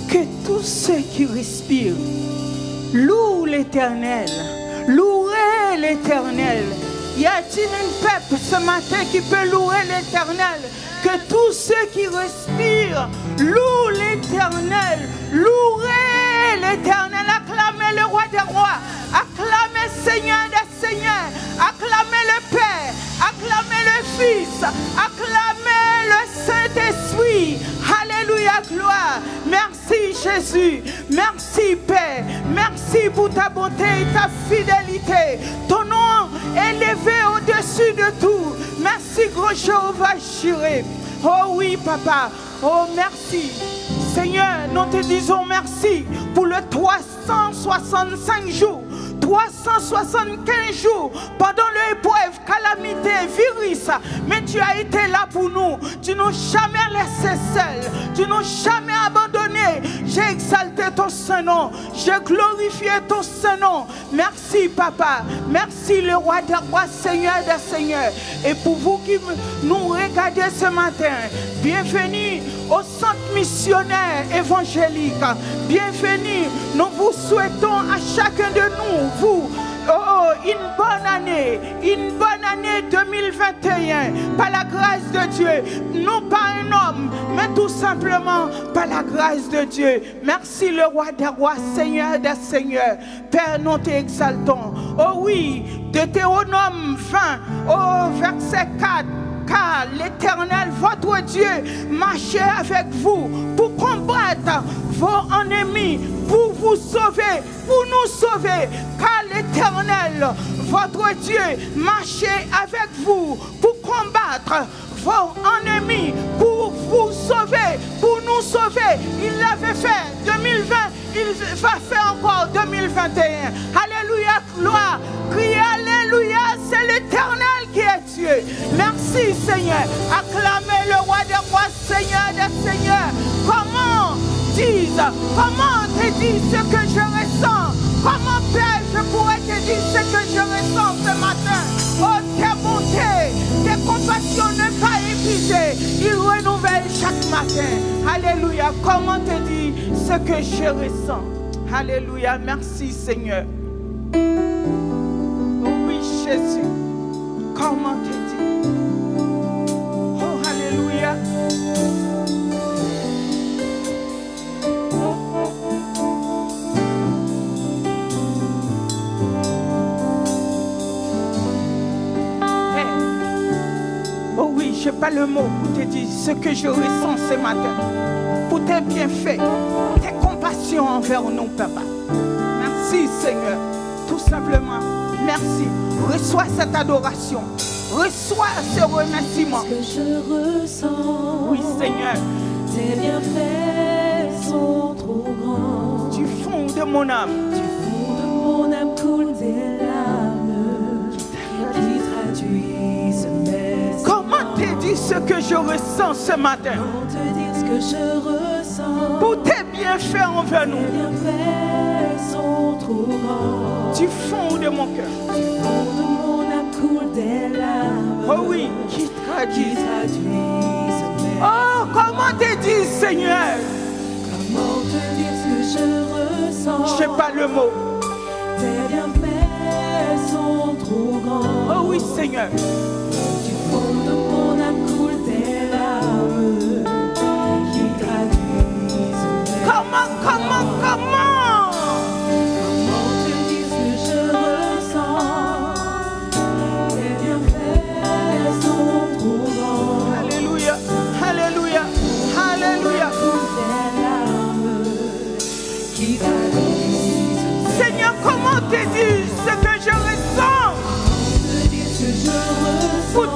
Que tous ceux qui respirent louent l'Éternel, louez l'Éternel. Y a-t-il un peuple ce matin qui peut louer l'Éternel? Que tous ceux qui respirent louent l'Éternel, louez l'Éternel, acclamez le roi des rois, acclamez Seigneur des seigneurs, acclamez le Père, acclamez le Fils, acclamez le Saint-Esprit. Alléluia, gloire. Merci Jésus, merci Père, merci pour ta bonté et ta fidélité. Ton nom est élevé au-dessus de tout. Merci grand Jéhovah Jireh. Oh oui Papa, oh merci. Seigneur, nous te disons merci pour le 365 jours. 375 jours pendant l'épreuve, calamité, virus, mais tu as été là pour nous. Tu n'as jamais laissé seul, tu n'as jamais abandonné. J'ai exalté ton Saint-Nom, j'ai glorifié ton Saint-Nom. Merci Papa, merci le roi des rois, Seigneur des seigneurs. Et pour vous qui nous regardez ce matin, bienvenue au centre missionnaire évangélique. Bienvenue, nous vous souhaitons à chacun de nous, une bonne année 2021 par la grâce de Dieu, non pas un homme, mais tout simplement par la grâce de Dieu. Merci le roi des rois, Seigneur des seigneurs. Père, nous t'exaltons. Oh oui, Deutéronome 20, au verset 4. Car l'Éternel, votre Dieu, marchait avec vous pour combattre vos ennemis, pour vous sauver, pour nous sauver. Car l'Éternel, votre Dieu, marchait avec vous pour combattre vos ennemis, pour vous sauver, pour nous sauver. Il l'avait fait 2020, il va faire encore 2021. Alléluia, gloire. Criez Alléluia, c'est l'Éternel qui est Dieu. Merci Seigneur. Acclamez le roi des rois, Seigneur des seigneurs. Comment te dire ce que je ressens? Comment Père je pourrais te dire ce que je ressens ce matin? Oh, tes bontés, tes compassions ne pas épuisées, il renouvelle chaque matin. Alléluia. Comment te dire ce que je ressens? Alléluia. Merci Seigneur. Jésus, comment te dire? Oh, alléluia. Hey. Oh oui, je n'ai pas le mot pour te dire ce que je ressens ce matin. Pour tes bienfaits, tes compassions envers nous, Papa. Merci Seigneur, tout simplement. Merci. Reçois cette adoration. Reçois ce remerciement. Ce que je ressens. Oui, Seigneur. Tes bienfaits sont trop grands. Du fond de mon âme. Du fond de mon âme coulent des larmes qui traduisent mes sentiments. Comment te dire ce que je ressens ce matin? Comment te dire ce que je ressens? Pour tes bienfaits envers nous. Tes bienfaits sont trop grands. Du fond de mon cœur. Du fond de mon âme coulent des larmes. Oh oui, qui traduisent mes Oh, comment te dire, Seigneur? Comment te dire ce que je ressens? Je n'ai pas le mot. Tes bienfaits sont trop grands. Oh oui, Seigneur. Du fond de mon âme coulent des larmes qui traduisent mes Comment? Comment te dire ce que je ressens? Pour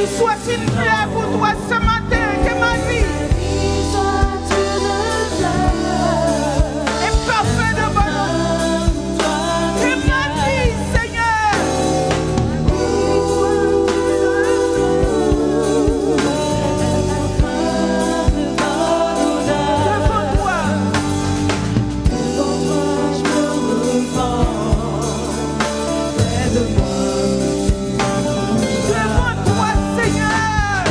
vie soit une fleur pour toi ce matin. Que ma vie est parfaite de bonheur. Que ma vie, Seigneur, devant toi, devant toi, Seigneur.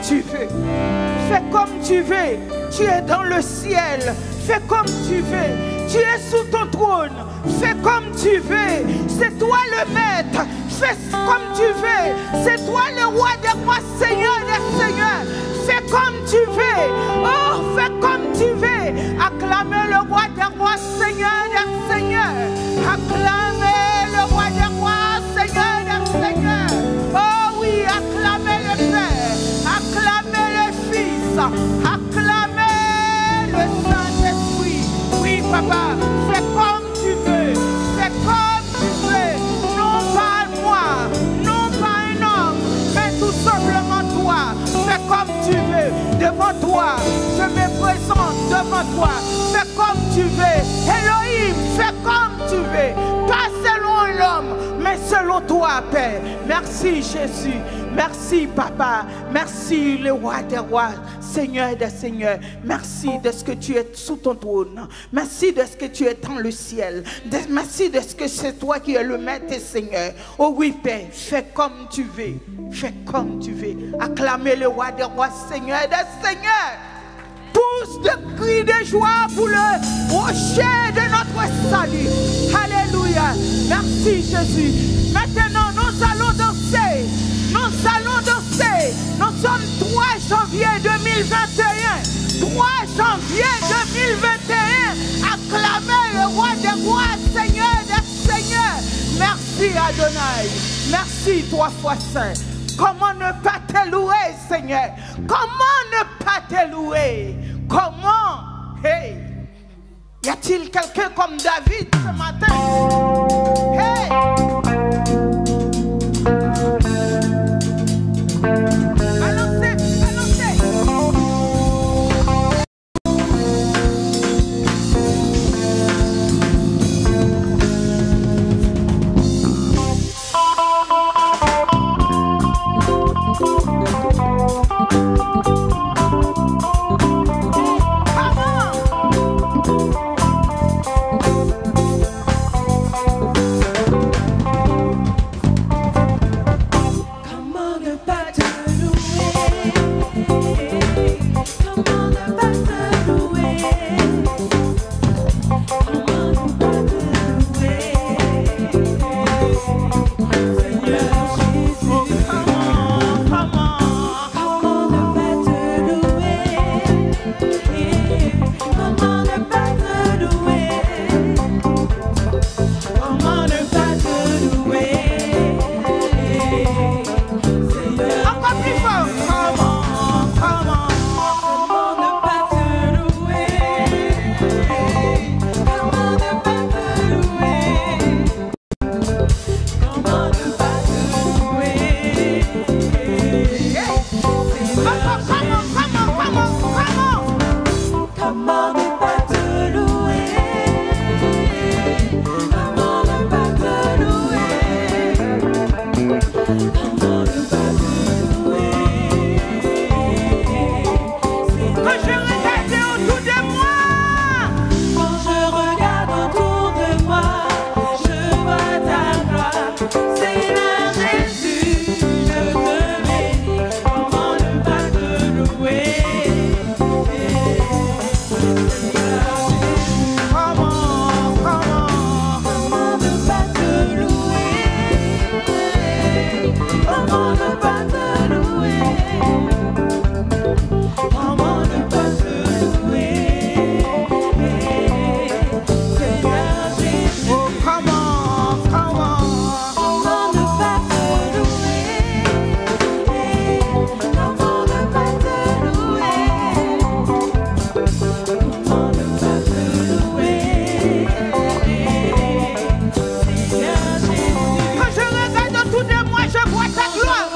tu veux. Fais comme tu veux. Tu es dans le ciel. Fais comme tu veux. Tu es sous ton trône. Fais comme tu veux. C'est toi le maître. Fais comme tu veux. C'est toi le roi des rois, Seigneur des seigneurs. Fais comme tu veux. Oh, fais comme tu veux. Acclamez le roi des rois, Seigneur des seigneurs. Acclamez le roi des rois, Seigneur des seigneurs. Oh oui, acclamez le Père. Acclamez le Fils. Acclamez le Saint-Esprit. Oui, Papa, fais comme tu veux. Fais comme tu veux. Non pas moi, non pas un homme, mais tout simplement toi. Fais comme tu veux. Devant toi, je me présente devant toi. Fais comme tu veux. Elohim, fais comme tu veux. Pas selon l'homme, mais selon toi, Père. Merci, Jésus. Merci, Papa. Merci, le roi des rois, Seigneur des seigneurs. Merci de ce que tu es sous ton trône. Merci de ce que tu es dans le ciel. Merci de ce que c'est toi qui es le maître et Seigneur. Oh oui, Père, fais comme tu veux. Fais comme tu veux. Acclamez le roi des rois, Seigneur des seigneurs. Pousse de cris de joie pour le rocher de notre salut. Alléluia. Merci, Jésus. Maintenant, nous allons danser. Nous allons danser. Nous sommes 3 janvier 2021. 3 janvier 2021. Acclamez le roi des rois, Seigneur des seigneurs. Merci Adonai. Merci 3 fois saint. Comment ne pas te louer, Seigneur? Comment ne pas te louer? Comment? Hey! Y a-t-il quelqu'un comme David ce matin? Hey! Balancez, balancez! Quand je regarde autour de moi, je vois ta gloire.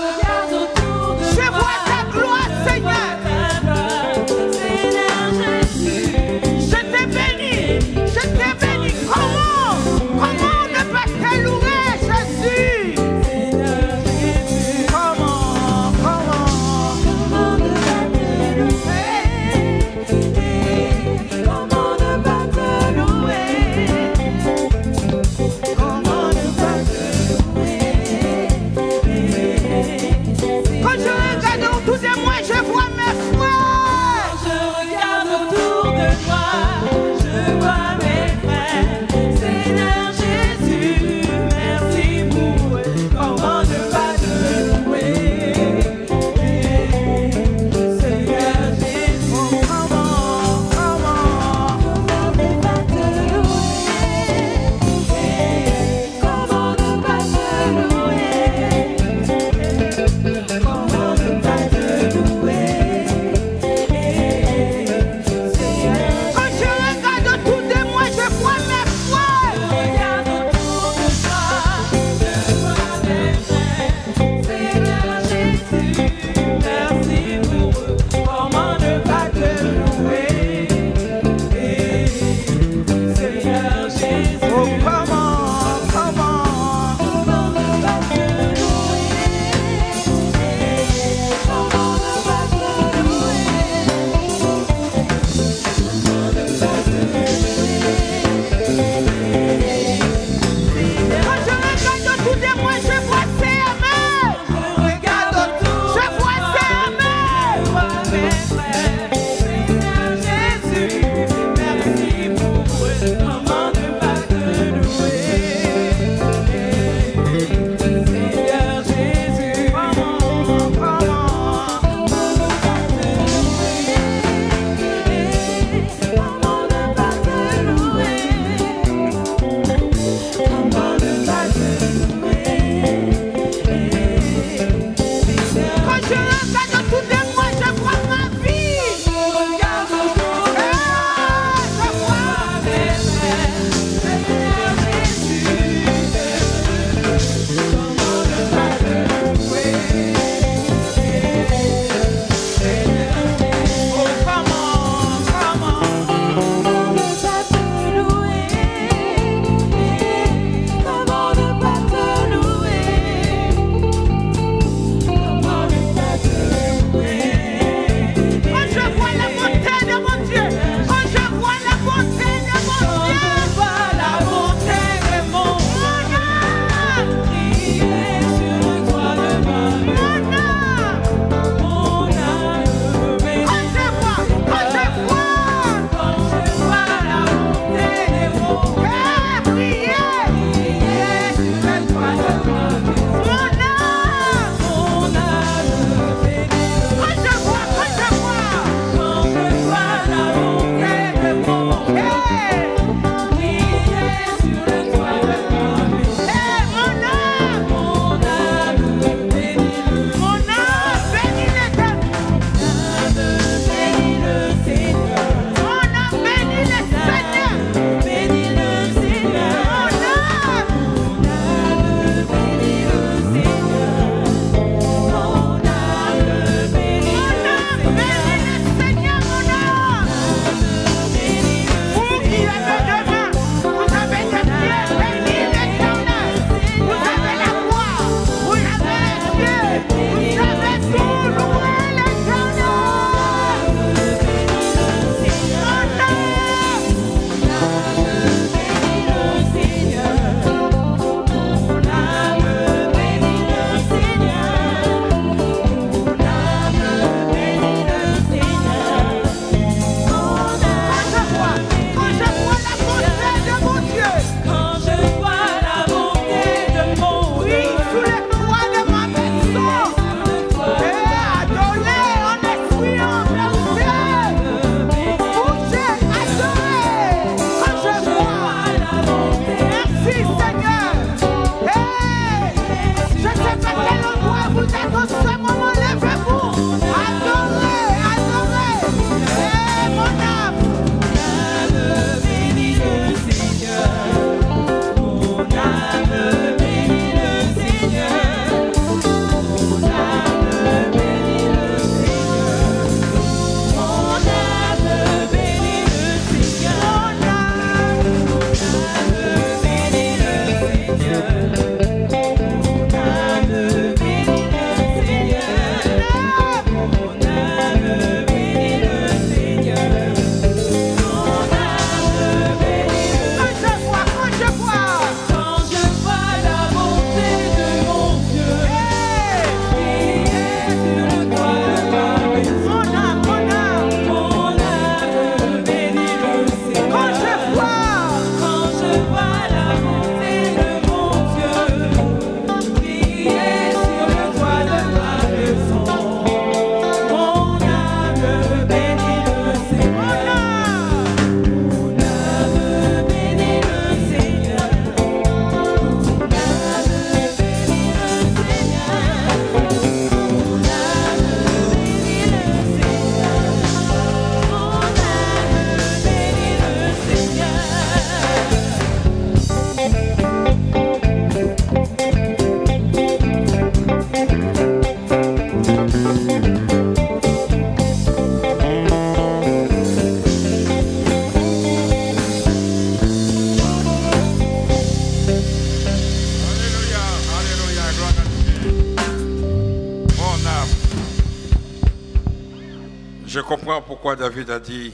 Je comprends pourquoi David a dit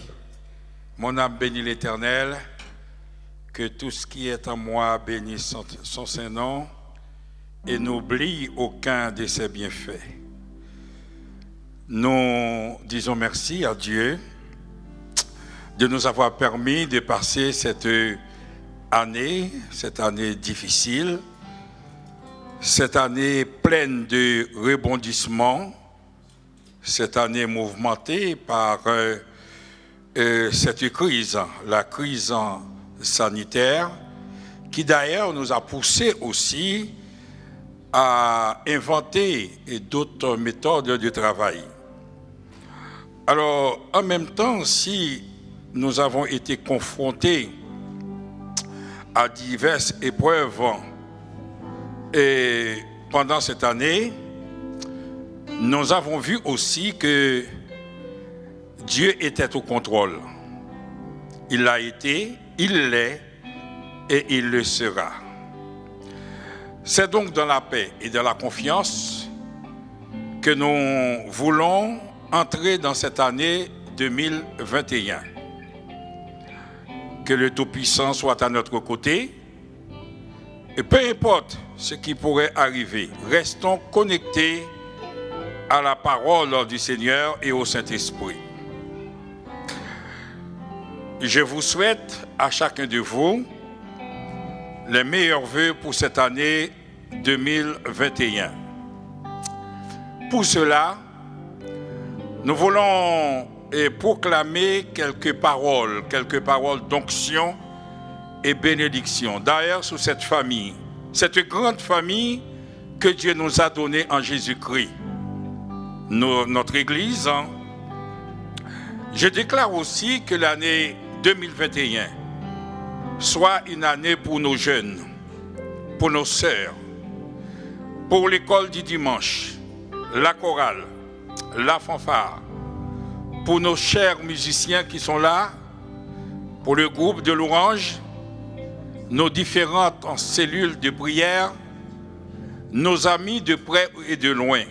« Mon âme bénit l'Éternel, que tout ce qui est en moi bénisse son Saint-Nom et n'oublie aucun de ses bienfaits. » Nous disons merci à Dieu de nous avoir permis de passer cette année difficile, cette année pleine de rebondissements, cette année mouvementée par cette crise, la crise sanitaire, qui d'ailleurs nous a poussé aussi à inventer d'autres méthodes de travail. Alors, en même temps, si nous avons été confrontés à diverses épreuves et pendant cette année, nous avons vu aussi que Dieu était au contrôle. Il l'a été, il l'est et il le sera. C'est donc dans la paix et dans la confiance que nous voulons entrer dans cette année 2021. Que le Tout-Puissant soit à notre côté et peu importe ce qui pourrait arriver, restons connectés à la parole du Seigneur et au Saint-Esprit. Je vous souhaite à chacun de vous les meilleurs vœux pour cette année 2021. Pour cela, nous voulons proclamer quelques paroles d'onction et bénédiction. D'ailleurs, sur cette famille, cette grande famille que Dieu nous a donnée en Jésus-Christ. Notre Église, je déclare aussi que l'année 2021 soit une année pour nos jeunes, pour nos sœurs, pour l'école du dimanche, la chorale, la fanfare, pour nos chers musiciens qui sont là, pour le groupe de l'Orange, nos différentes cellules de prière, nos amis de près et de loin.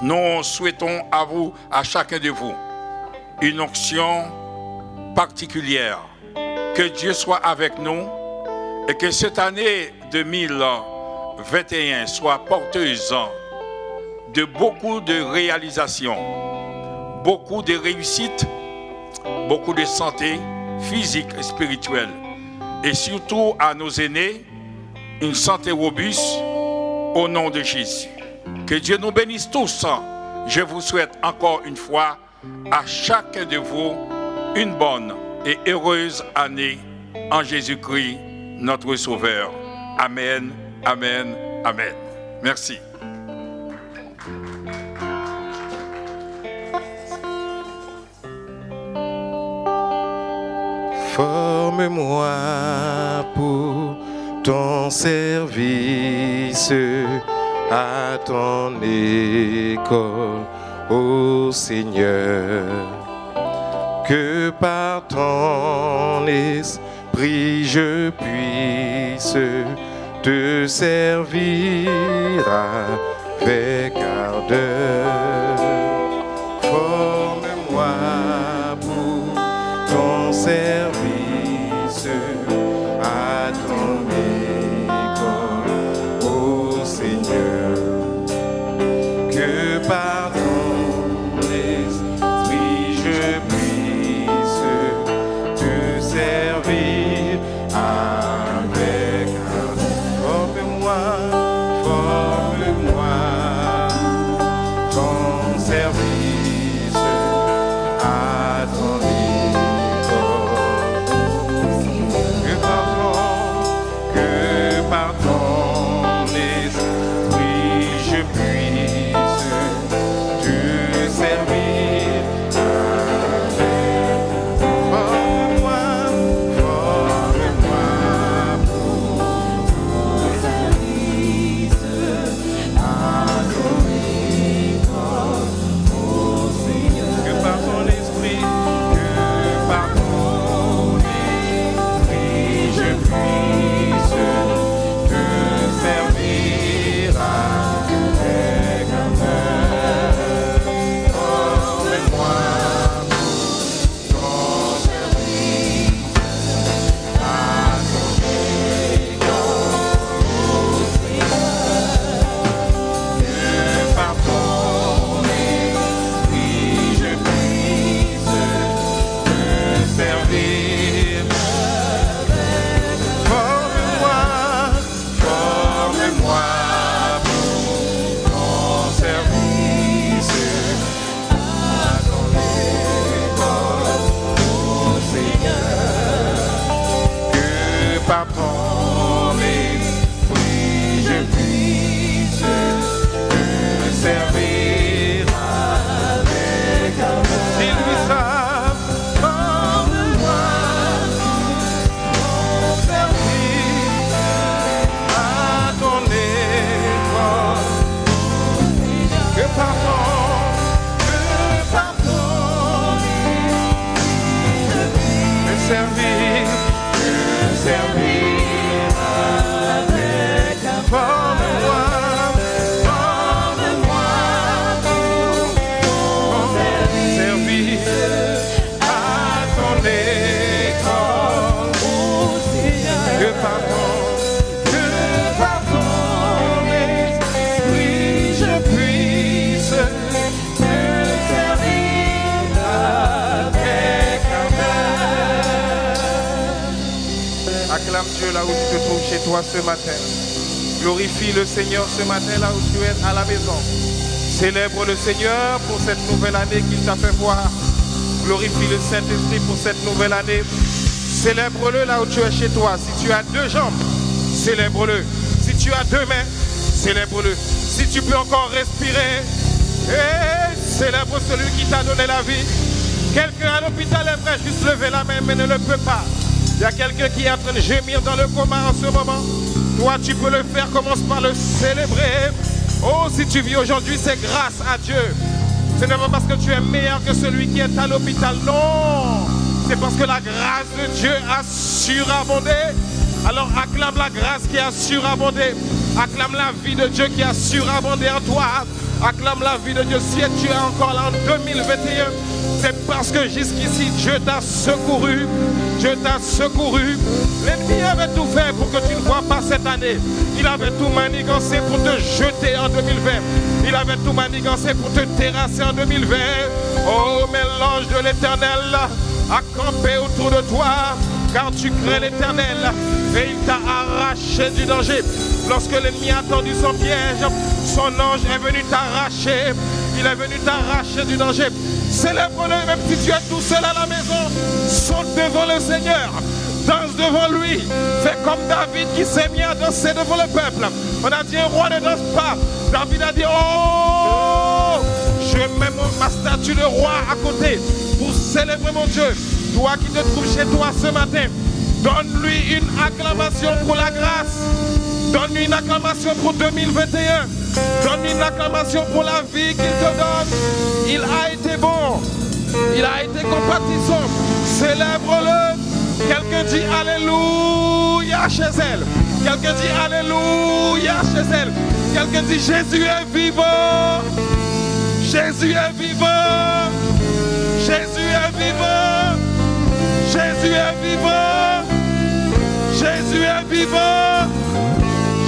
Nous souhaitons à vous, à chacun de vous, une onction particulière. Que Dieu soit avec nous et que cette année 2021 soit porteuse de beaucoup de réalisations, beaucoup de réussites, beaucoup de santé physique et spirituelle. Et surtout à nos aînés, une santé robuste au nom de Jésus. Que Dieu nous bénisse tous. Je vous souhaite encore une fois à chacun de vous une bonne et heureuse année en Jésus-Christ, notre Sauveur. Amen, amen, amen. Merci. Forme-moi pour ton service à ton école, ô Seigneur, que par ton esprit je puisse te servir avec ardeur. Forme-moi pour ton service à ton école, ô Seigneur, que par ton esprit je puisse te servir avec ardeur. Forme-moi ton service à ton école, que par ton esprit je puisse te servir avec. Forme-moi pour ton service à ton école, ô Dieu là où tu te trouves chez toi ce matin. Glorifie le Seigneur ce matin là où tu es à la maison. Célèbre le Seigneur pour cette nouvelle année qu'il t'a fait voir. Glorifie le Saint-Esprit pour cette nouvelle année. Célèbre-le là où tu es chez toi. Si tu as 2 jambes, célèbre-le. Si tu as 2 mains, célèbre-le. Si tu peux encore respirer, célèbre celui qui t'a donné la vie. Quelqu'un à l'hôpital aimerait juste lever la main mais ne le peut pas. Il y a quelqu'un qui est en train de gémir dans le coma en ce moment. Toi, tu peux le faire. Commence par le célébrer. Oh, si tu vis aujourd'hui, c'est grâce à Dieu. Ce n'est pas parce que tu es meilleur que celui qui est à l'hôpital. Non. C'est parce que la grâce de Dieu a surabondé. Alors acclame la grâce qui a surabondé. Acclame la vie de Dieu qui a surabondé en toi. Acclame la vie de Dieu. Si tu es encore là en 2021, c'est parce que jusqu'ici, Dieu t'a secouru. Dieu t'a secouru. L'ennemi avait tout fait pour que tu ne vois pas cette année. Il avait tout manigancé pour te jeter en 2020. Il avait tout manigancé pour te terrasser en 2020. Oh, mais l'ange de l'Éternel a campé autour de toi, car tu crains l'Éternel et il t'a arraché du danger. Lorsque l'ennemi a tendu son piège, son ange est venu t'arracher. Il est venu t'arracher du danger. Célèbre-le, même si tu es tout seul à la maison. Saute devant le Seigneur. Danse devant lui. Fais comme David qui s'est mis à danser devant le peuple. On a dit un roi ne danse pas. David a dit, oh, je mets ma statue de roi à côté pour célébrer mon Dieu. Toi qui te trouves chez toi ce matin, donne-lui une acclamation pour la grâce. Donne-lui une acclamation pour 2021. Donne-lui une acclamation pour la vie qu'il te donne. Il a été bon. Il a été compatissant. Célèbre-le. Quelqu'un dit Alléluia chez elle. Quelqu'un dit Alléluia chez elle. Quelqu'un dit Jésus est vivant. Jésus est vivant. Jésus est vivant. Jésus est vivant. Jésus est vivant.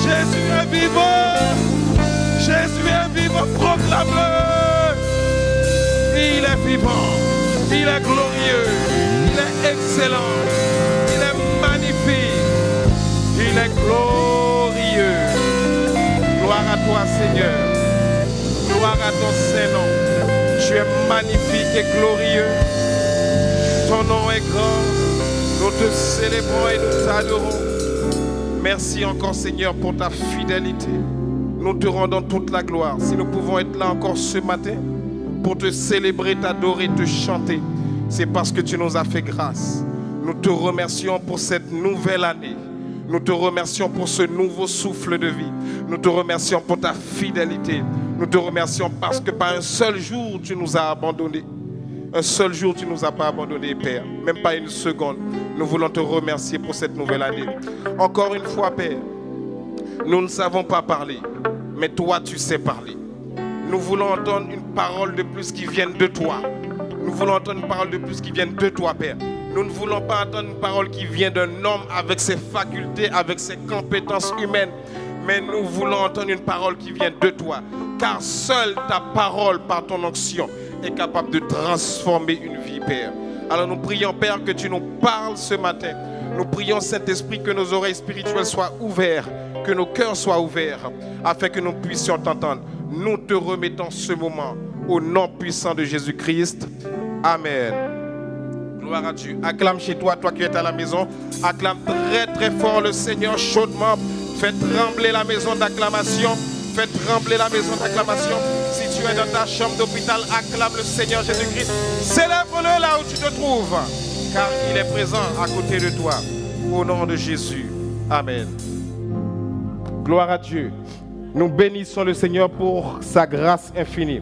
Jésus est vivant. Jésus est vivant. Proclame-le. Il est vivant. Il est glorieux. Il est excellent. Il est magnifique. Il est glorieux. Gloire à toi, Seigneur. Gloire à ton Saint-Nom. Tu es magnifique et glorieux. Ton nom est grand. Nous te célébrons et nous t'adorons. Merci encore, Seigneur, pour ta fidélité. Nous te rendons toute la gloire. Si nous pouvons être là encore ce matin pour te célébrer, t'adorer, te chanter, c'est parce que tu nous as fait grâce. Nous te remercions pour cette nouvelle année. Nous te remercions pour ce nouveau souffle de vie. Nous te remercions pour ta fidélité. Nous te remercions parce que pas un seul jour tu nous as abandonnés. Un seul jour tu ne nous as pas abandonnés, Père. Même pas une seconde. Nous voulons te remercier pour cette nouvelle année. Encore une fois, Père, nous ne savons pas parler, mais toi tu sais parler. Nous voulons entendre une parole de plus qui vienne de toi. Nous voulons entendre une parole de plus qui vienne de toi, Père. Nous ne voulons pas entendre une parole qui vient d'un homme avec ses facultés, avec ses compétences humaines. Mais nous voulons entendre une parole qui vient de toi. Car seule ta parole, par ton onction, est capable de transformer une vie, Père. Alors nous prions, Père, que tu nous parles ce matin. Nous prions, Saint-Esprit, que nos oreilles spirituelles soient ouvertes, que nos cœurs soient ouverts, afin que nous puissions t'entendre. Nous te remettons ce moment au nom puissant de Jésus-Christ. Amen. Gloire à Dieu. Acclame chez toi, toi qui es à la maison. Acclame très très fort le Seigneur chaudement. Fais trembler la maison d'acclamation. Fais trembler la maison d'acclamation. Si tu es dans ta chambre d'hôpital, acclame le Seigneur Jésus-Christ. Célèbre-le là où tu te trouves, car il est présent à côté de toi. Au nom de Jésus. Amen. Gloire à Dieu. Nous bénissons le Seigneur pour sa grâce infinie.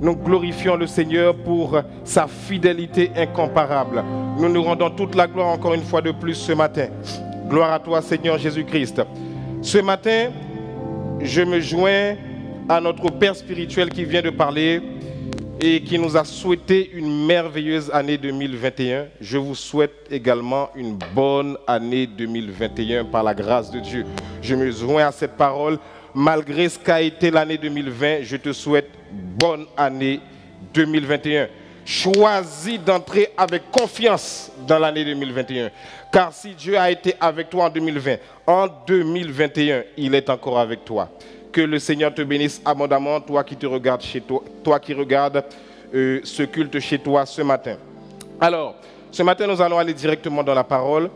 Nous glorifions le Seigneur pour sa fidélité incomparable. Nous nous rendons toute la gloire encore une fois de plus ce matin. Gloire à toi, Seigneur Jésus-Christ. Ce matin, je me joins à notre Père spirituel qui vient de parler et qui nous a souhaité une merveilleuse année 2021. Je vous souhaite également une bonne année 2021 par la grâce de Dieu. Je me joins à cette parole. Malgré ce qu'a été l'année 2020, je te souhaite bonne année 2021. choisis d'entrer avec confiance dans l'année 2021. Car si Dieu a été avec toi en 2020, en 2021, il est encore avec toi. Que le Seigneur te bénisse abondamment, toi qui te regardes chez toi, toi qui regardes ce culte chez toi ce matin. Alors, ce matin, nous allons aller directement dans la parole.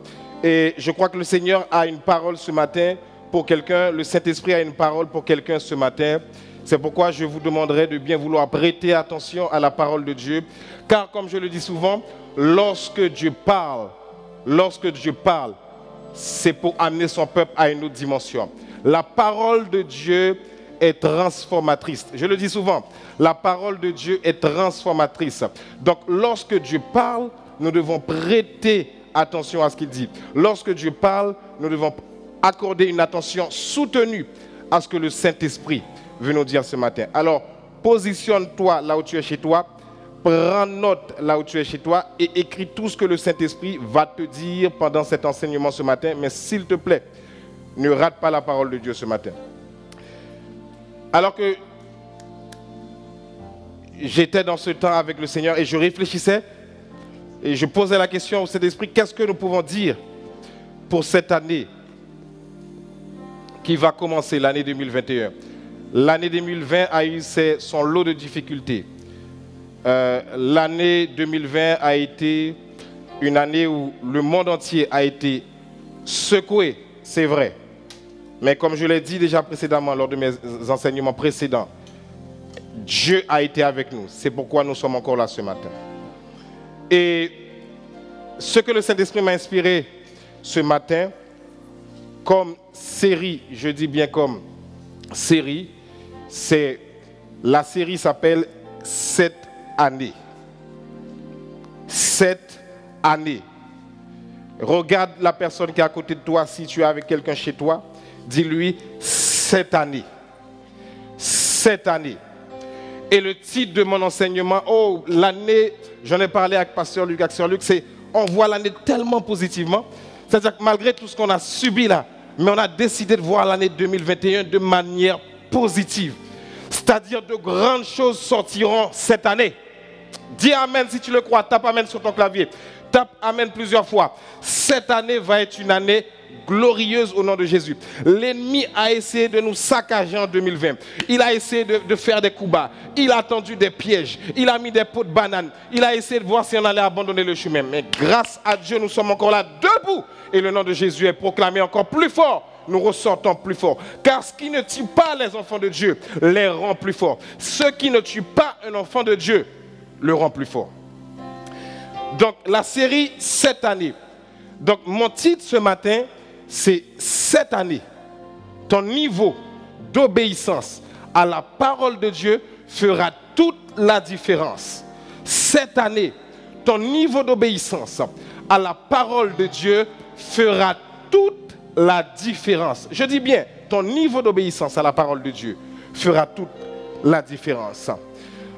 Et je crois que le Seigneur a une parole ce matin pour quelqu'un. Le Saint-Esprit a une parole pour quelqu'un ce matin. C'est pourquoi je vous demanderai de bien vouloir prêter attention à la parole de Dieu. Car comme je le dis souvent, lorsque Dieu parle, c'est pour amener son peuple à une autre dimension. La parole de Dieu est transformatrice. Je le dis souvent, la parole de Dieu est transformatrice. Donc lorsque Dieu parle, nous devons prêter attention à ce qu'il dit. Lorsque Dieu parle, nous devons accorder une attention soutenue à ce que le Saint-Esprit veut nous dire ce matin. Alors, positionne-toi là où tu es chez toi, prends note là où tu es chez toi et écris tout ce que le Saint-Esprit va te dire pendant cet enseignement ce matin. Mais s'il te plaît, ne rate pas la parole de Dieu ce matin. Alors que j'étais dans ce temps avec le Seigneur et je réfléchissais et je posais la question au Saint-Esprit, qu'est-ce que nous pouvons dire pour cette année qui va commencer, l'année 2021. L'année 2020 a eu son lot de difficultés. L'année 2020 a été une année où le monde entier a été secoué, c'est vrai. Mais comme je l'ai dit déjà précédemment lors de mes enseignements précédents, Dieu a été avec nous. C'est pourquoi nous sommes encore là ce matin. Et ce que le Saint-Esprit m'a inspiré ce matin, comme série, je dis bien comme série, c'est la série s'appelle 7 années. 7 années. Regarde la personne qui est à côté de toi, si tu es avec quelqu'un chez toi, dis-lui 7 années. 7 années. Et le titre de mon enseignement, l'année, j'en ai parlé avec Pasteur Luc, c'est on voit l'année tellement positivement. C'est-à-dire que malgré tout ce qu'on a subi là, mais on a décidé de voir l'année 2021 de manière positive. C'est-à-dire de grandes choses sortiront cette année. Dis Amen si tu le crois, tape Amen sur ton clavier. Tape Amen plusieurs fois. Cette année va être une année glorieuse au nom de Jésus. L'ennemi a essayé de nous saccager en 2020. Il a essayé de faire des coups bas. Il a tendu des pièges. Il a mis des pots de banane. Il a essayé de voir si on allait abandonner le chemin. Mais grâce à Dieu, nous sommes encore là debout. Et le nom de Jésus est proclamé encore plus fort. Nous ressortons plus fort. Car ce qui ne tue pas les enfants de Dieu les rend plus forts. Ce qui ne tue pas un enfant de Dieu le rend plus fort. Donc la série 7 années. Donc mon titre ce matin, c'est 7 années. Ton niveau d'obéissance à la parole de Dieu fera toute la différence. 7 années, ton niveau d'obéissance à la parole de Dieu fera toute la différence. Je dis bien, ton niveau d'obéissance à la parole de Dieu fera toute la différence.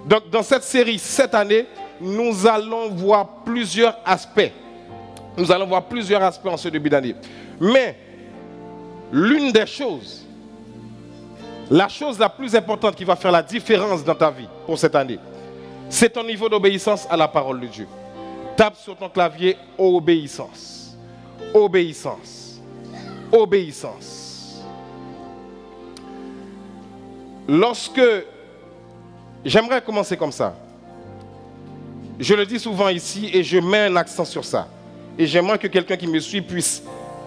Donc dans cette série 7 années, nous allons voir plusieurs aspects. Nous allons voir plusieurs aspects en ce début d'année. Mais l'une des choses, la chose la plus importante qui va faire la différence dans ta vie pour cette année, c'est ton niveau d'obéissance à la parole de Dieu. Tape sur ton clavier obéissance. Obéissance. Obéissance. J'aimerais commencer comme ça. Je le dis souvent ici et je mets un accent sur ça. Et j'aimerais que quelqu'un qui me suit puisse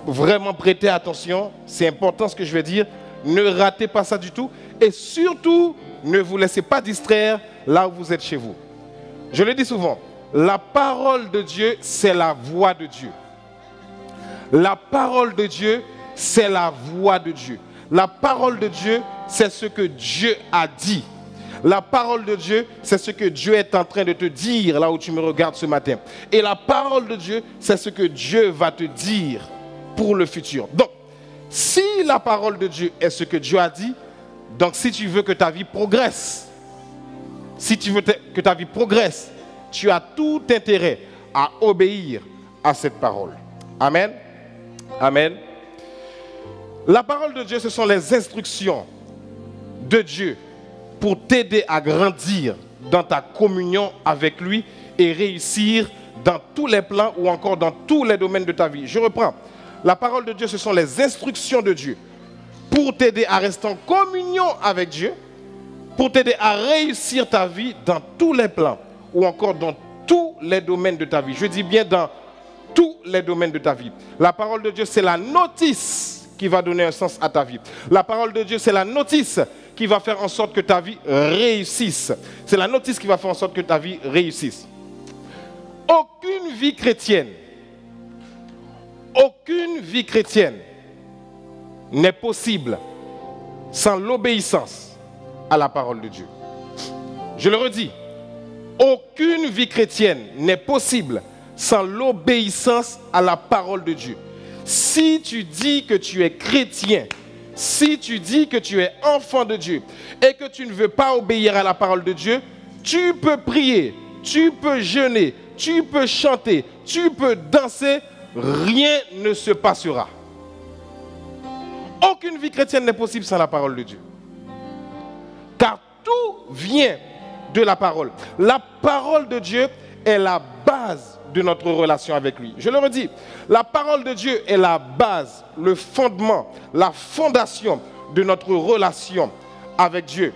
vraiment prêter attention. C'est important ce que je vais dire. Ne ratez pas ça du tout. Et surtout, ne vous laissez pas distraire là où vous êtes chez vous. Je le dis souvent, la parole de Dieu, c'est la voix de Dieu. La parole de Dieu, c'est la voix de Dieu. La parole de Dieu, c'est ce que Dieu a dit. La parole de Dieu, c'est ce que Dieu est en train de te dire là où tu me regardes ce matin. Et la parole de Dieu, c'est ce que Dieu va te dire pour le futur. Donc, si la parole de Dieu est ce que Dieu a dit, donc si tu veux que ta vie progresse, tu as tout intérêt à obéir à cette parole. Amen. Amen. La parole de Dieu, ce sont les instructions de Dieu pour t'aider à grandir dans ta communion avec lui et réussir dans tous les plans ou encore dans tous les domaines de ta vie. Je reprends. La parole de Dieu, ce sont les instructions de Dieu pour t'aider à rester en communion avec Dieu, pour t'aider à réussir ta vie dans tous les plans ou encore dans tous les domaines de ta vie. Je dis bien dans tous les domaines de ta vie. La parole de Dieu, c'est la notice qui va donner un sens à ta vie. La parole de Dieu, c'est la notice qui va faire en sorte que ta vie réussisse. C'est la notice qui va faire en sorte que ta vie réussisse. Aucune vie chrétienne n'est possible sans l'obéissance à la parole de Dieu. Je le redis, aucune vie chrétienne n'est possible sans l'obéissance à la parole de Dieu. Si tu dis que tu es chrétien, si tu dis que tu es enfant de Dieu et que tu ne veux pas obéir à la parole de Dieu, tu peux prier, tu peux jeûner, tu peux chanter, tu peux danser, rien ne se passera. Aucune vie chrétienne n'est possible sans la parole de Dieu. Car tout vient de la parole. La parole de Dieu est la base de notre relation avec lui. Je le redis, la parole de Dieu est la base, le fondement, la fondation de notre relation avec Dieu.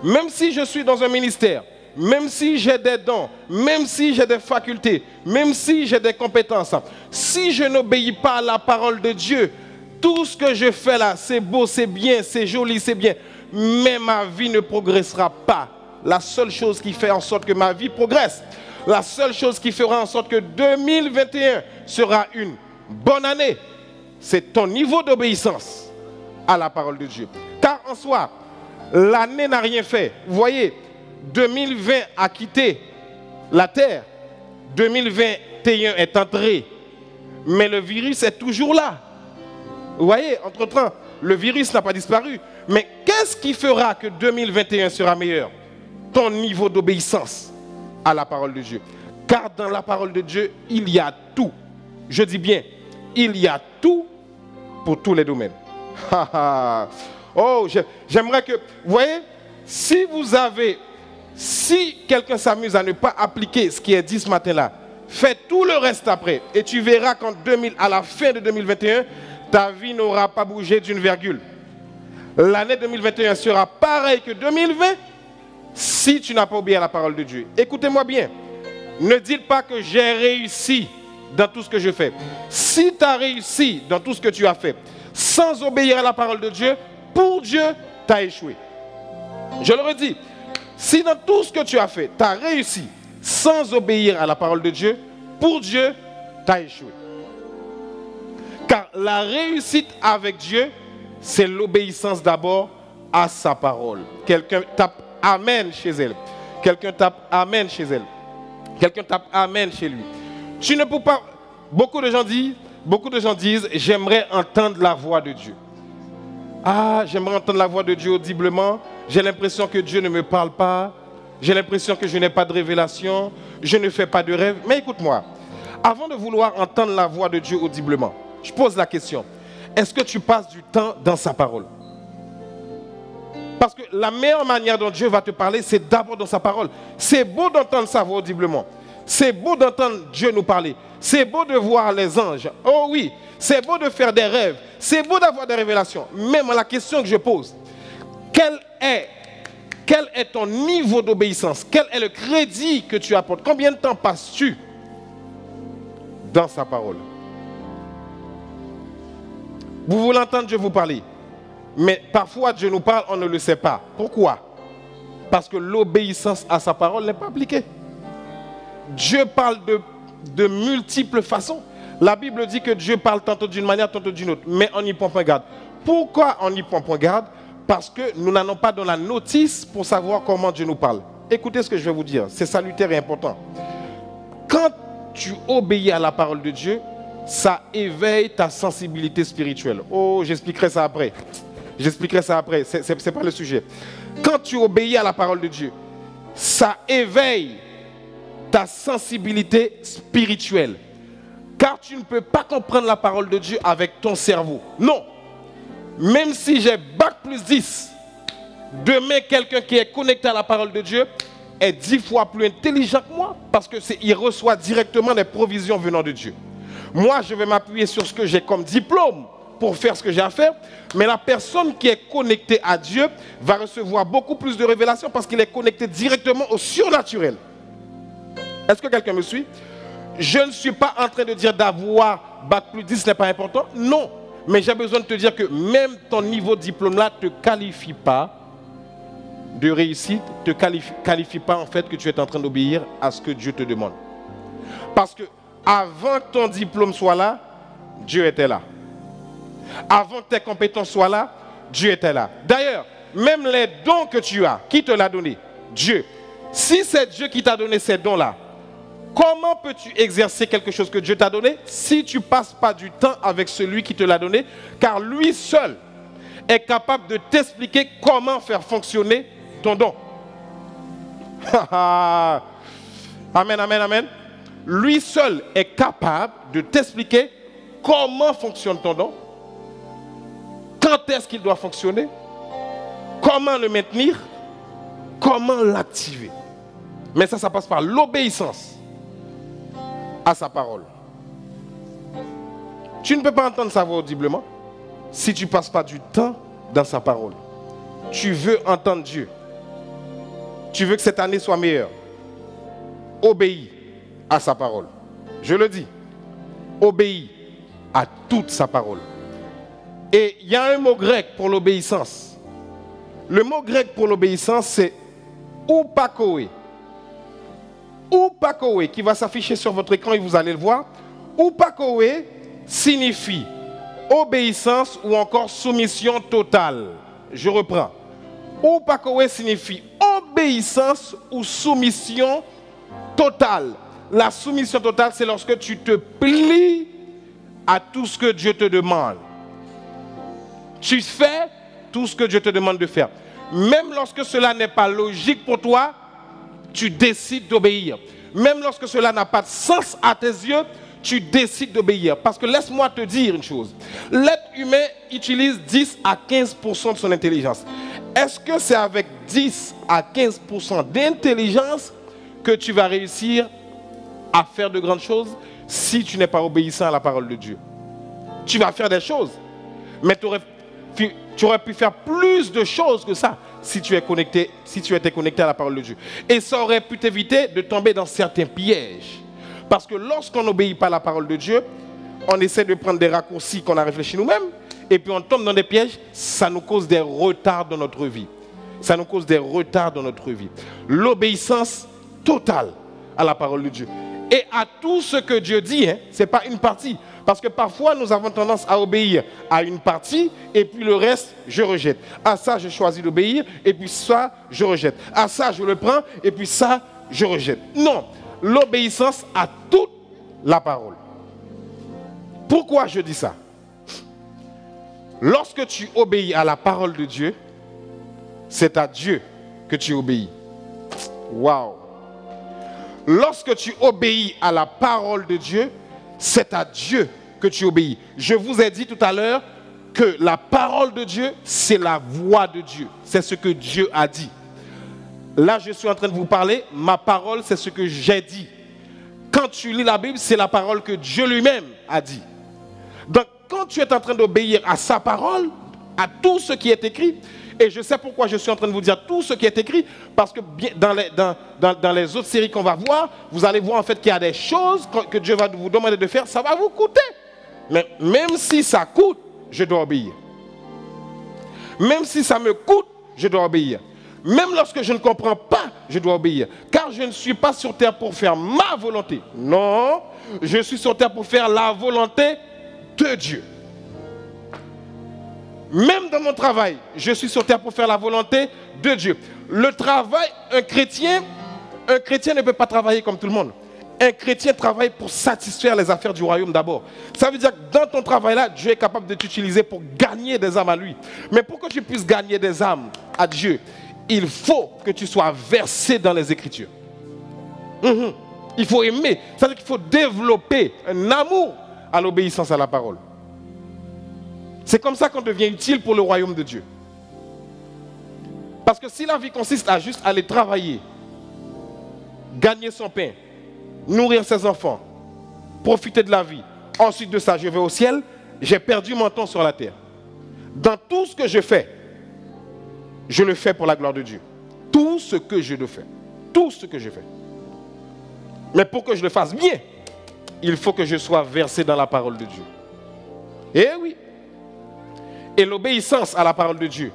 Même si je suis dans un ministère, même si j'ai des dons, même si j'ai des facultés, même si j'ai des compétences, si je n'obéis pas à la parole de Dieu, tout ce que je fais là, c'est beau, c'est bien, c'est joli, c'est bien, mais ma vie ne progressera pas. La seule chose qui fait en sorte que ma vie progresse, la seule chose qui fera en sorte que 2021 sera une bonne année, c'est ton niveau d'obéissance à la parole de Dieu. Car en soi, l'année n'a rien fait. Vous voyez, 2020 a quitté la terre, 2021 est entré, mais le virus est toujours là. Vous voyez, entre-temps, le virus n'a pas disparu. Mais qu'est-ce qui fera que 2021 sera meilleur? Ton niveau d'obéissance à la parole de Dieu. Car dans la parole de Dieu, il y a tout. Je dis bien, il y a tout pour tous les domaines. Oh, j'aimerais que, vous voyez, si quelqu'un s'amuse à ne pas appliquer ce qui est dit ce matin-là, fais tout le reste après. Et tu verras à la fin de 2021, ta vie n'aura pas bougé d'une virgule. L'année 2021 sera pareille que 2020 si tu n'as pas obéi à la parole de Dieu. Écoutez-moi bien. Ne dites pas que j'ai réussi dans tout ce que je fais. Si tu as réussi dans tout ce que tu as fait, sans obéir à la parole de Dieu, pour Dieu, tu as échoué. Je le redis. Si dans tout ce que tu as fait, tu as réussi sans obéir à la parole de Dieu, pour Dieu, tu as échoué. Car la réussite avec Dieu, c'est l'obéissance d'abord à sa parole. Quelqu'un tape Amen chez elle. Quelqu'un tape Amen chez elle. Quelqu'un tape Amen chez lui. Tu ne peux pas... Beaucoup de gens disent, j'aimerais entendre la voix de Dieu. Ah, j'aimerais entendre la voix de Dieu audiblement. J'ai l'impression que Dieu ne me parle pas. J'ai l'impression que je n'ai pas de révélation. Je ne fais pas de rêve. Mais écoute-moi, avant de vouloir entendre la voix de Dieu audiblement, je pose la question. Est-ce que tu passes du temps dans sa parole? Parce que la meilleure manière dont Dieu va te parler, c'est d'abord dans sa parole. C'est beau d'entendre sa voix audiblement. C'est beau d'entendre Dieu nous parler. C'est beau de voir les anges. Oh oui, c'est beau de faire des rêves. C'est beau d'avoir des révélations. Même la question que je pose, quel est ton niveau d'obéissance? Quel est le crédit que tu apportes? Combien de temps passes-tu dans sa parole? Vous voulez entendre Dieu vous parler. Mais parfois Dieu nous parle, on ne le sait pas. Pourquoi? Parce que l'obéissance à sa parole n'est pas appliquée. Dieu parle de multiples façons. La Bible dit que Dieu parle tantôt d'une manière, tantôt d'une autre. Mais on n'y prend pas garde. Pourquoi on n'y prend pas garde? Parce que nous n'allons pas dans la notice pour savoir comment Dieu nous parle. Écoutez ce que je vais vous dire. C'est salutaire et important. Quand tu obéis à la parole de Dieu, ça éveille ta sensibilité spirituelle. Oh, j'expliquerai ça après. J'expliquerai ça après. C'est pas le sujet. Quand tu obéis à la parole de Dieu, ça éveille ta sensibilité spirituelle. Car tu ne peux pas comprendre la parole de Dieu avec ton cerveau. Non. Même si j'ai bac plus 10, demain quelqu'un qui est connecté à la parole de Dieu, est 10 fois plus intelligent que moi parce qu'il reçoit directement des provisions venant de Dieu. Moi, je vais m'appuyer sur ce que j'ai comme diplôme pour faire ce que j'ai à faire, mais la personne qui est connectée à Dieu va recevoir beaucoup plus de révélations parce qu'il est connecté directement au surnaturel. Est-ce que quelqu'un me suit? Je ne suis pas en train de dire d'avoir bac plus 10 n'est pas important. Non. Mais j'ai besoin de te dire que même ton niveau de diplôme là ne te qualifie pas de réussite, ne te qualifie pas en fait que tu es en train d'obéir à ce que Dieu te demande. Parce que avant que ton diplôme soit là, Dieu était là. Avant que tes compétences soient là, Dieu était là. D'ailleurs, même les dons que tu as, qui te l'a donné? Dieu. Si c'est Dieu qui t'a donné ces dons-là, comment peux-tu exercer quelque chose que Dieu t'a donné si tu ne passes pas du temps avec celui qui te l'a donné? Car lui seul est capable de t'expliquer comment faire fonctionner ton don. Amen, amen, amen. Lui seul est capable de t'expliquer comment fonctionne ton don, quand est-ce qu'il doit fonctionner, comment le maintenir, comment l'activer. Mais ça passe par l'obéissance à sa parole. Tu ne peux pas entendre sa voix audiblement si tu ne passes pas du temps dans sa parole. Tu veux entendre Dieu. Tu veux que cette année soit meilleure. Obéis à sa parole. Je le dis. Obéis à toute sa parole. Et il y a un mot grec pour l'obéissance. Le mot grec pour l'obéissance, c'est oupakoé. Oupakoé, qui va s'afficher sur votre écran et vous allez le voir. Oupakoé signifie obéissance ou encore soumission totale. Je reprends. Oupakoé signifie obéissance ou soumission totale. La soumission totale, c'est lorsque tu te plies à tout ce que Dieu te demande. Tu fais tout ce que Dieu te demande de faire. Même lorsque cela n'est pas logique pour toi, tu décides d'obéir. Même lorsque cela n'a pas de sens à tes yeux, tu décides d'obéir. Parce que laisse-moi te dire une chose. L'être humain utilise 10 à 15% de son intelligence. Est-ce que c'est avec 10 à 15% d'intelligence que tu vas réussir à faire de grandes choses si tu n'es pas obéissant à la parole de Dieu? Tu vas faire des choses, mais tu aurais pu faire plus de choses que ça si tu étais connecté à la parole de Dieu. Et ça aurait pu t'éviter de tomber dans certains pièges. Parce que lorsqu'on n'obéit pas à la parole de Dieu, on essaie de prendre des raccourcis qu'on a réfléchi nous-mêmes, et puis on tombe dans des pièges, ça nous cause des retards dans notre vie. Ça nous cause des retards dans notre vie. L'obéissance totale à la parole de Dieu. Et à tout ce que Dieu dit, ce n'est pas une partie. Parce que parfois, nous avons tendance à obéir à une partie, et puis le reste, je rejette. À ça, je choisis d'obéir, et puis ça, je rejette. À ça, je le prends, et puis ça, je rejette. Non, l'obéissance à toute la parole. Pourquoi je dis ça? Lorsque tu obéis à la parole de Dieu, c'est à Dieu que tu obéis. Waouh! Lorsque tu obéis à la parole de Dieu, c'est à Dieu que tu obéis. Je vous ai dit tout à l'heure que la parole de Dieu, c'est la voix de Dieu. C'est ce que Dieu a dit. Là, je suis en train de vous parler. Ma parole, c'est ce que j'ai dit. Quand tu lis la Bible, c'est la parole que Dieu lui-même a dit. Donc, quand tu es en train d'obéir à sa parole, à tout ce qui est écrit, et je sais pourquoi je suis en train de vous dire tout ce qui est écrit, parce que dans les autres séries qu'on va voir, vous allez voir en fait qu'il y a des choses que Dieu va vous demander de faire, ça va vous coûter. Mais même si ça coûte, je dois obéir. Même si ça me coûte, je dois obéir. Même lorsque je ne comprends pas, je dois obéir. Car je ne suis pas sur terre pour faire ma volonté. Non, je suis sur terre pour faire la volonté de Dieu. Même dans mon travail, je suis sur terre pour faire la volonté de Dieu. Le travail, un chrétien ne peut pas travailler comme tout le monde. Un chrétien travaille pour satisfaire les affaires du royaume d'abord. Ça veut dire que dans ton travail-là, Dieu est capable de t'utiliser pour gagner des âmes à lui. Mais pour que tu puisses gagner des âmes à Dieu, il faut que tu sois versé dans les Écritures. Il faut aimer. Ça veut dire qu'il faut développer un amour à l'obéissance à la parole. C'est comme ça qu'on devient utile pour le royaume de Dieu. Parce que si la vie consiste à juste aller travailler gagner son pain, nourrir ses enfants, profiter de la vie. Ensuite de ça, je vais au ciel, j'ai perdu mon temps sur la terre. Dans tout ce que je fais, je le fais pour la gloire de Dieu. Tout ce que je le fais. Tout ce que je fais. Mais pour que je le fasse bien, il faut que je sois versé dans la parole de Dieu. Eh oui. Et l'obéissance à la parole de Dieu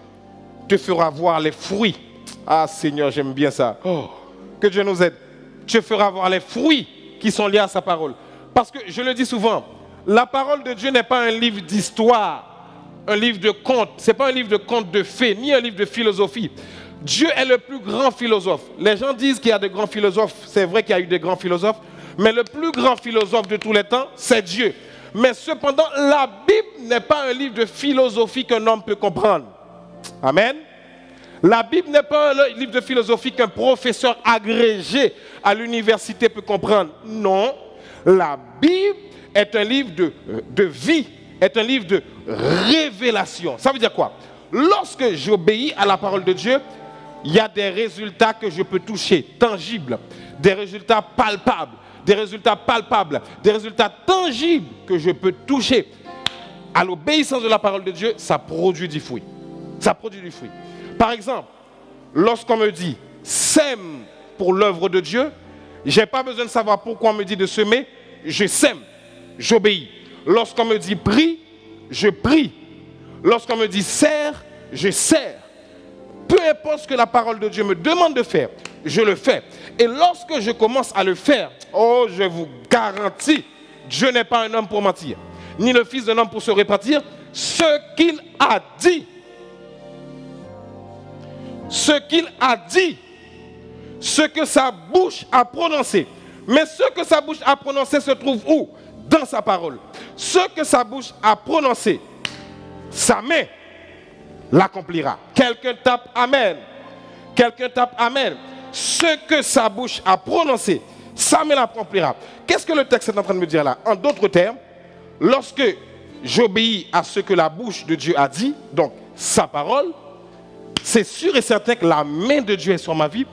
te fera voir les fruits. Ah Seigneur, j'aime bien ça. Oh, que Dieu nous aide. Tu feras voir les fruits qui sont liés à sa parole. Parce que je le dis souvent, la parole de Dieu n'est pas un livre d'histoire, un livre de contes. Ce n'est pas un livre de contes de fées, ni un livre de philosophie. Dieu est le plus grand philosophe. Les gens disent qu'il y a de grands philosophes. C'est vrai qu'il y a eu de grands philosophes. Mais le plus grand philosophe de tous les temps, c'est Dieu. Mais cependant, la Bible n'est pas un livre de philosophie qu'un homme peut comprendre. Amen. La Bible n'est pas un livre de philosophie qu'un professeur agrégé à l'université peut comprendre. Non. La Bible est un livre de vie, est un livre de révélation. Ça veut dire quoi? Lorsque j'obéis à la parole de Dieu, il y a des résultats que je peux toucher, tangibles, des résultats palpables, des résultats tangibles que je peux toucher. À l'obéissance de la parole de Dieu, ça produit du fruit. Ça produit du fruit. Par exemple, lorsqu'on me dit « sème pour l'œuvre de Dieu », je n'ai pas besoin de savoir pourquoi on me dit de semer, je sème, j'obéis. Lorsqu'on me dit « prie », je prie. Lorsqu'on me dit « sers », je sers. Peu importe ce que la parole de Dieu me demande de faire, je le fais. Et lorsque je commence à le faire, oh, je vous garantis, Dieu n'est pas un homme pour mentir, ni le fils d'un homme pour se répartir. Ce qu'il a dit, ce que sa bouche a prononcé. Mais ce que sa bouche a prononcé se trouve où? Dans sa parole. Ce que sa bouche a prononcé, sa main l'accomplira. Quelqu'un tape Amen. Quelqu'un tape Amen. Ce que sa bouche a prononcé, sa main l'accomplira. Qu'est-ce que le texte est en train de me dire là? En d'autres termes, lorsque j'obéis à ce que la bouche de Dieu a dit, donc sa parole, c'est sûr et certain que la main de Dieu est sur ma vie.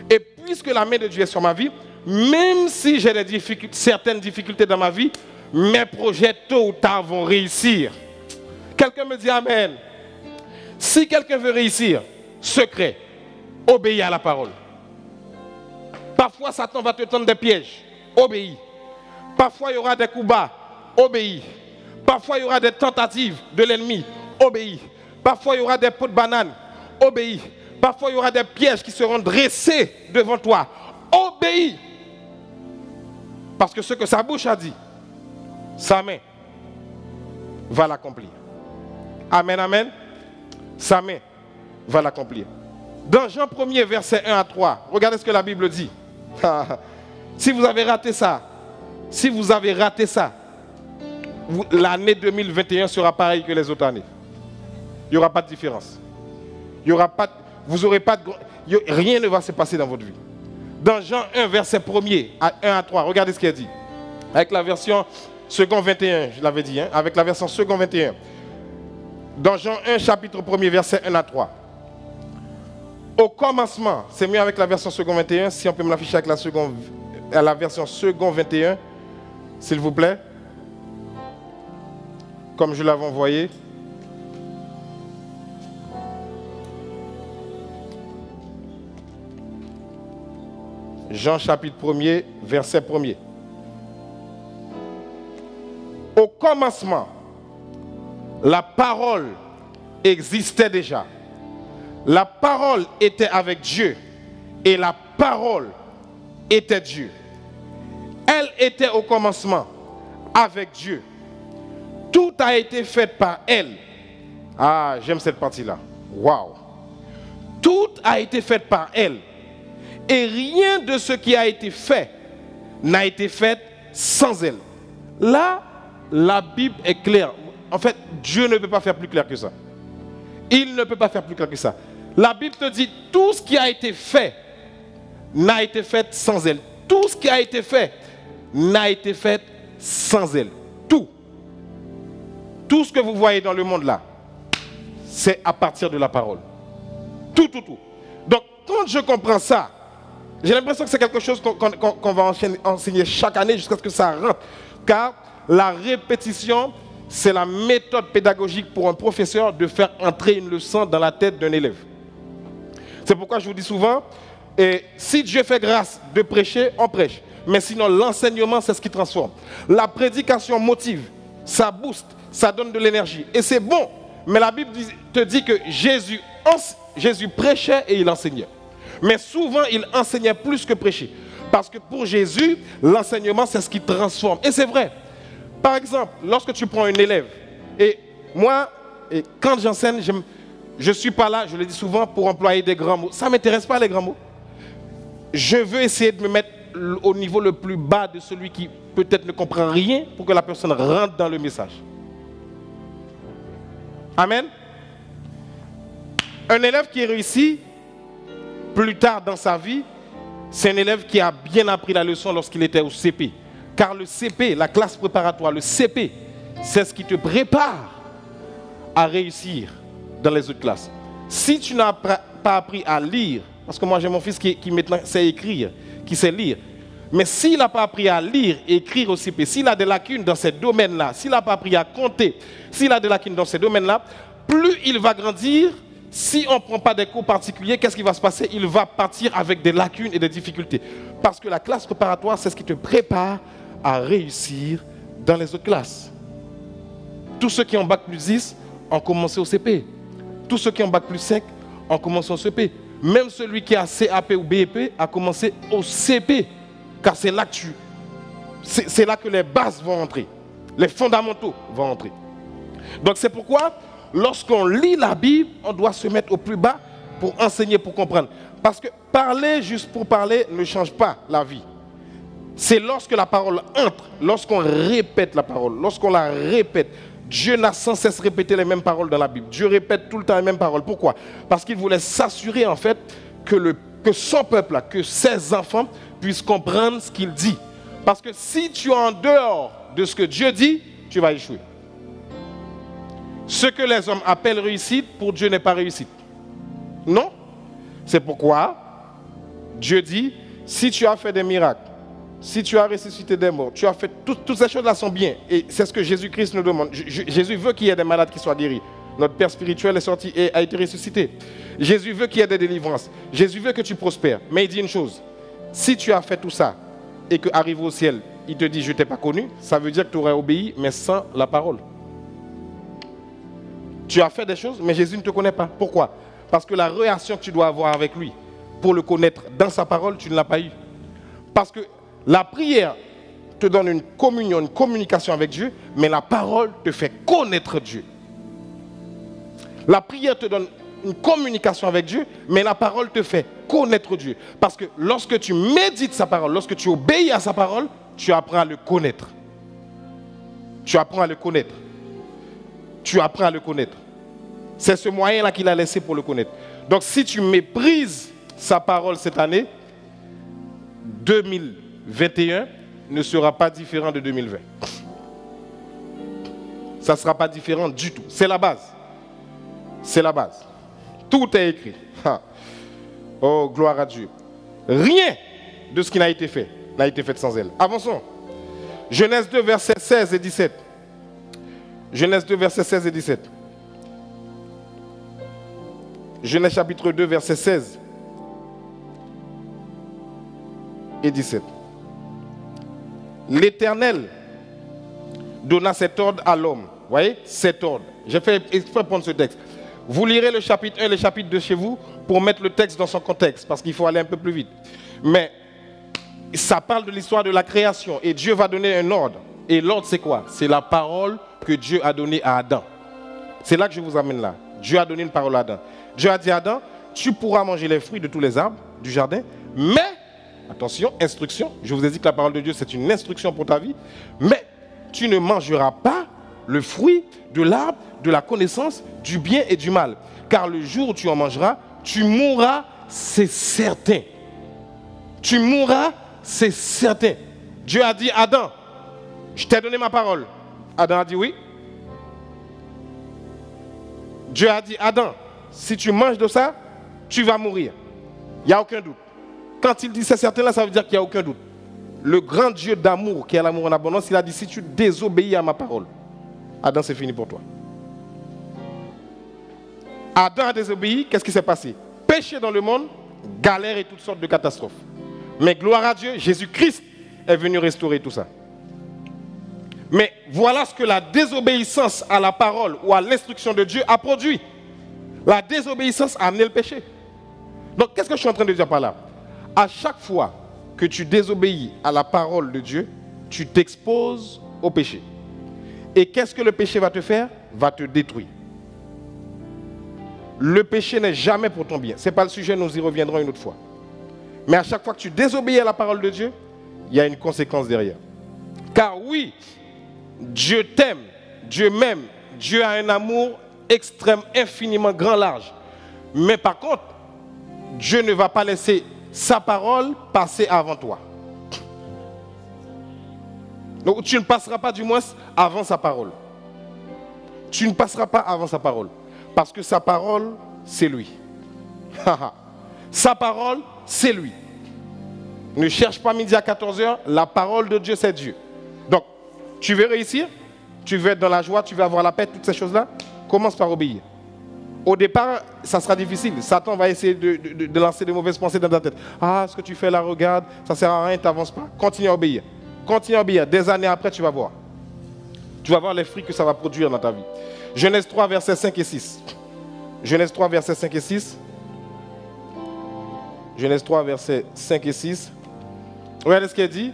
Et puisque la main de Dieu est sur ma vie, même si j'ai certaines difficultés dans ma vie, mes projets tôt ou tard vont réussir. Quelqu'un me dit Amen. Si quelqu'un veut réussir, secret, obéis à la parole. Parfois, Satan va te tendre des pièges. Obéis. Parfois, il y aura des coups bas. Obéis. Parfois, il y aura des tentatives de l'ennemi. Obéis. Parfois, il y aura des pots de banane. Obéis. Parfois, il y aura des pièges qui seront dressés devant toi. Obéis. Parce que ce que sa bouche a dit, sa main va l'accomplir. Amen, amen. Sa main va l'accomplir. Dans Jean 1er, verset 1 à 3, regardez ce que la Bible dit. Si vous avez raté ça, l'année 2021 sera pareille que les autres années. Il n'y aura pas de différence. Il y aura pas, vous aurez pas de, rien ne va se passer dans votre vie. Dans Jean 1, verset 1er, 1 à 3, regardez ce qu'il a dit. Avec la version second 21, je l'avais dit, hein, avec la version second 21. Dans Jean 1, chapitre 1er, verset 1 à 3. Au commencement, c'est mieux avec la version second 21, si on peut me l'afficher avec la version second 21, s'il vous plaît. Comme je l'avais envoyé. Jean chapitre 1er, verset 1er. Au commencement, la parole existait déjà. La parole était avec Dieu et la parole était Dieu. Elle était au commencement avec Dieu. Tout a été fait par elle. Ah, j'aime cette partie-là. Waouh. Tout a été fait par elle. Et rien de ce qui a été fait n'a été fait sans elle. Là, la Bible est claire. En fait, Dieu ne peut pas faire plus clair que ça. Il ne peut pas faire plus clair que ça. La Bible te dit, tout ce qui a été fait n'a été fait sans elle. Tout ce qui a été fait n'a été fait sans elle. Tout. Tout ce que vous voyez dans le monde là, c'est à partir de la parole. Tout, tout, tout. Donc, quand je comprends ça, J'ai l'impression que c'est quelque chose qu'on va enseigner chaque année jusqu'à ce que ça rentre. Car la répétition, c'est la méthode pédagogique pour un professeur de faire entrer une leçon dans la tête d'un élève. C'est pourquoi je vous dis souvent, si Dieu fait grâce de prêcher, on prêche. Mais sinon, l'enseignement, c'est ce qui transforme. La prédication motive, ça booste, ça donne de l'énergie. Et c'est bon. Mais la Bible te dit que Jésus prêchait et il enseignait. Mais souvent, il enseignait plus que prêcher. Parce que pour Jésus, l'enseignement, c'est ce qui transforme. Et c'est vrai. Par exemple, lorsque tu prends un élève, et moi, quand j'enseigne, je ne suis pas là, je le dis souvent, pour employer des grands mots. Ça ne m'intéresse pas, les grands mots. Je veux essayer de me mettre au niveau le plus bas de celui qui peut-être ne comprend rien pour que la personne rentre dans le message. Amen. Un élève qui réussit plus tard dans sa vie, c'est un élève qui a bien appris la leçon lorsqu'il était au CP. Car le CP, la classe préparatoire, le CP, c'est ce qui te prépare à réussir dans les autres classes. Si tu n'as pas appris à lire, parce que moi j'ai mon fils qui maintenant sait écrire, qui sait lire, mais s'il n'a pas appris à lire et écrire au CP, s'il a des lacunes dans ces domaines-là, s'il n'a pas appris à compter, s'il a des lacunes dans ces domaines-là, plus il va grandir, si on ne prend pas des cours particuliers, qu'est-ce qui va se passer? Il va partir avec des lacunes et des difficultés. Parce que la classe préparatoire, c'est ce qui te prépare à réussir dans les autres classes. Tous ceux qui ont bac plus 10 ont commencé au CP. Tous ceux qui ont bac plus 5 ont commencé au CP. Même celui qui a CAP ou BEP a commencé au CP. Car c'est là que c'est là que les bases vont entrer. Les fondamentaux vont entrer. Donc c'est pourquoi, lorsqu'on lit la Bible, on doit se mettre au plus bas pour enseigner, pour comprendre. Parce que parler juste pour parler ne change pas la vie. C'est lorsque la parole entre, lorsqu'on répète la parole, lorsqu'on la répète. Dieu n'a sans cesse répété les mêmes paroles dans la Bible. Dieu répète tout le temps les mêmes paroles. Pourquoi? Parce qu'il voulait s'assurer en fait que son peuple, que ses enfants puissent comprendre ce qu'il dit. Parce que si tu es en dehors de ce que Dieu dit, tu vas échouer. Ce que les hommes appellent réussite, pour Dieu n'est pas réussite. Non. C'est pourquoi Dieu dit, si tu as fait des miracles, si tu as ressuscité des morts, tu as fait toutes ces choses-là sont bien. Et c'est ce que Jésus-Christ nous demande. Jésus veut qu'il y ait des malades qui soient guéris. Notre Père spirituel est sorti et a été ressuscité. Jésus veut qu'il y ait des délivrances. Jésus veut que tu prospères. Mais il dit une chose. Si tu as fait tout ça et qu'arrive au ciel, il te dit je ne t'ai pas connu, ça veut dire que tu aurais obéi, mais sans la parole. Tu as fait des choses, mais Jésus ne te connaît pas. Pourquoi? Parce que la relation que tu dois avoir avec lui, pour le connaître dans sa parole, tu ne l'as pas eu. Parce que la prière te donne une communion, une communication avec Dieu, mais la parole te fait connaître Dieu. La prière te donne une communication avec Dieu, mais la parole te fait connaître Dieu. Parce que lorsque tu médites sa parole, lorsque tu obéis à sa parole, tu apprends à le connaître. Tu apprends à le connaître. Tu apprends à le connaître. C'est ce moyen-là qu'il a laissé pour le connaître. Donc si tu méprises sa parole cette année, 2021 ne sera pas différent de 2020. Ça ne sera pas différent du tout. C'est la base. C'est la base. Tout est écrit. Oh, gloire à Dieu. Rien de ce qui n'a été fait sans elle. Avançons. Genèse 2, versets 16 et 17. Genèse 2, versets 16 et 17. Genèse chapitre 2, versets 16 et 17. L'Éternel donna cet ordre à l'homme. Vous voyez, cet ordre. J'ai fait exprès prendre ce texte. Vous lirez le chapitre 1 et le chapitre 2 chez vous pour mettre le texte dans son contexte, parce qu'il faut aller un peu plus vite. Mais ça parle de l'histoire de la création et Dieu va donner un ordre. Et l'ordre, c'est quoi? C'est la parole que Dieu a donnée à Adam. C'est là que je vous amène là. Dieu a donné une parole à Adam. Dieu a dit à Adam, tu pourras manger les fruits de tous les arbres du jardin, mais, attention, instruction, je vous ai dit que la parole de Dieu, c'est une instruction pour ta vie, mais tu ne mangeras pas le fruit de l'arbre de la connaissance du bien et du mal. Car le jour où tu en mangeras, tu mourras, c'est certain. Tu mourras, c'est certain. Dieu a dit, Adam, je t'ai donné ma parole. Adam a dit oui. Dieu a dit, Adam, si tu manges de ça, tu vas mourir. Il n'y a aucun doute. quand il dit c'est certain là, ça veut dire qu'il n'y a aucun doute. Le grand Dieu d'amour, qui est l'amour en abondance, il a dit si tu désobéis à ma parole, Adam, c'est fini pour toi. Adam a désobéi, qu'est-ce qui s'est passé? Péché dans le monde, galère et toutes sortes de catastrophes. Mais gloire à Dieu, Jésus-Christ est venu restaurer tout ça. Mais voilà ce que la désobéissance à la parole ou à l'instruction de Dieu a produit. La désobéissance a amené le péché. Donc, qu'est-ce que je suis en train de dire par là? À chaque fois que tu désobéis à la parole de Dieu, tu t'exposes au péché. Et qu'est-ce que le péché va te faire? Va te détruire. Le péché n'est jamais pour ton bien. Ce n'est pas le sujet, nous y reviendrons une autre fois. Mais à chaque fois que tu désobéis à la parole de Dieu, il y a une conséquence derrière. Car oui, Dieu t'aime, Dieu m'aime, Dieu a un amour extrême, infiniment grand, large. Mais par contre, Dieu ne va pas laisser sa parole passer avant toi. Donc tu ne passeras pas du moins avant sa parole. Tu ne passeras pas avant sa parole. Parce que sa parole, c'est lui. Sa parole, c'est lui. Ne cherche pas midi à 14h, la parole de Dieu, c'est Dieu. Donc, tu veux réussir, tu veux être dans la joie, tu veux avoir la paix, toutes ces choses-là, commence par obéir. Au départ, ça sera difficile. Satan va essayer de lancer de mauvaises pensées dans ta tête. Ah, ce que tu fais là, regarde, ça ne sert à rien, tu n'avances pas. Continue à obéir. Continue à obéir. Des années après, tu vas voir. Tu vas voir les fruits que ça va produire dans ta vie. Genèse 3, versets 5 et 6. Genèse 3, versets 5 et 6. Genèse 3, versets 5 et 6. Regardez ce qu'elle dit.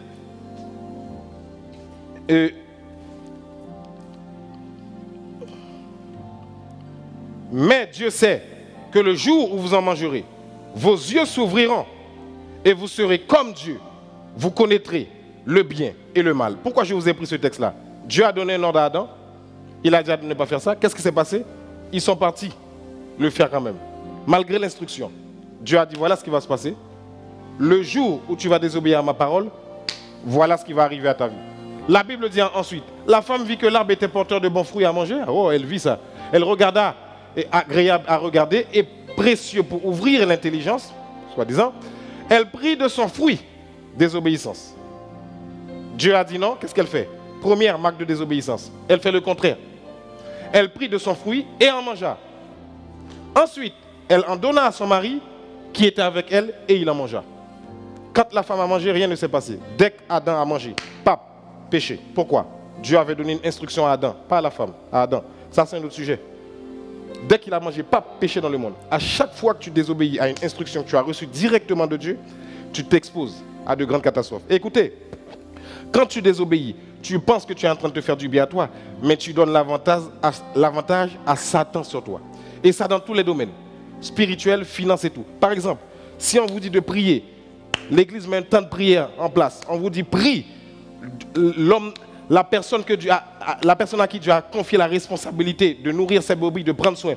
Mais Dieu sait que le jour où vous en mangerez, vos yeux s'ouvriront et vous serez comme Dieu. Vous connaîtrez le bien et le mal. Pourquoi je vous ai pris ce texte-là? Dieu a donné un ordre à Adam. Il a dit de ne pas faire ça. Qu'est-ce qui s'est passé? Ils sont partis le faire quand même. Malgré l'instruction. Dieu a dit voilà ce qui va se passer. Le jour où tu vas désobéir à ma parole, voilà ce qui va arriver à ta vie. La Bible dit ensuite, la femme vit que l'arbre était porteur de bons fruits à manger. Oh, elle vit ça. Elle regarda, et agréable à regarder et précieux pour ouvrir l'intelligence, soi-disant. Elle prit de son fruit, désobéissance. Dieu a dit non, qu'est-ce qu'elle fait? Première marque de désobéissance. Elle fait le contraire. Elle prit de son fruit et en mangea. Ensuite, elle en donna à son mari qui était avec elle et il en mangea. Quand la femme a mangé, rien ne s'est passé. Dès qu'Adam a mangé, pap, péché. Pourquoi? Dieu avait donné une instruction à Adam, pas à la femme, à Adam. Ça, c'est un autre sujet. Dès qu'il a mangé, pap, péché dans le monde. À chaque fois que tu désobéis à une instruction que tu as reçue directement de Dieu, tu t'exposes à de grandes catastrophes. Et écoutez, quand tu désobéis, tu penses que tu es en train de te faire du bien à toi, mais tu donnes l'avantage à Satan sur toi. Et ça dans tous les domaines, spirituel, finance et tout. Par exemple, si on vous dit de prier, l'église met un temps de prière en place, on vous dit prie, la personne à qui Dieu a confié la responsabilité de nourrir ses brebis, de prendre soin,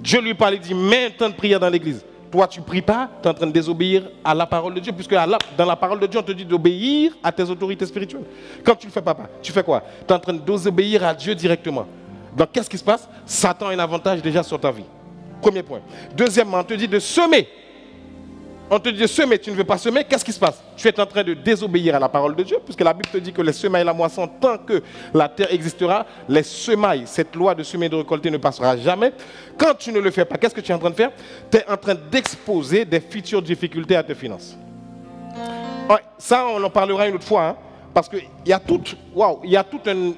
Dieu lui parle, il dit mets un temps de prière dans l'église. Toi, tu ne pries pas, tu es en train de désobéir à la parole de Dieu, puisque dans la parole de Dieu, on te dit d'obéir à tes autorités spirituelles. Quand tu ne le fais pas, tu fais quoi? Tu es en train de désobéir à Dieu directement. Donc, qu'est-ce qui se passe? Satan a un avantage déjà sur ta vie. Premier point. Deuxièmement, on te dit de semer. On te dit de semer, tu ne veux pas semer, qu'est-ce qui se passe? Tu es en train de désobéir à la parole de Dieu, puisque la Bible te dit que les semailles et la moisson, tant que la terre existera, les semailles, cette loi de semer et de récolter ne passera jamais. Quand tu ne le fais pas, qu'est-ce que tu es en train de faire? Tu es en train d'exposer des futures difficultés à tes finances. Ouais, ça, on en parlera une autre fois, hein, parce qu'il y a toute une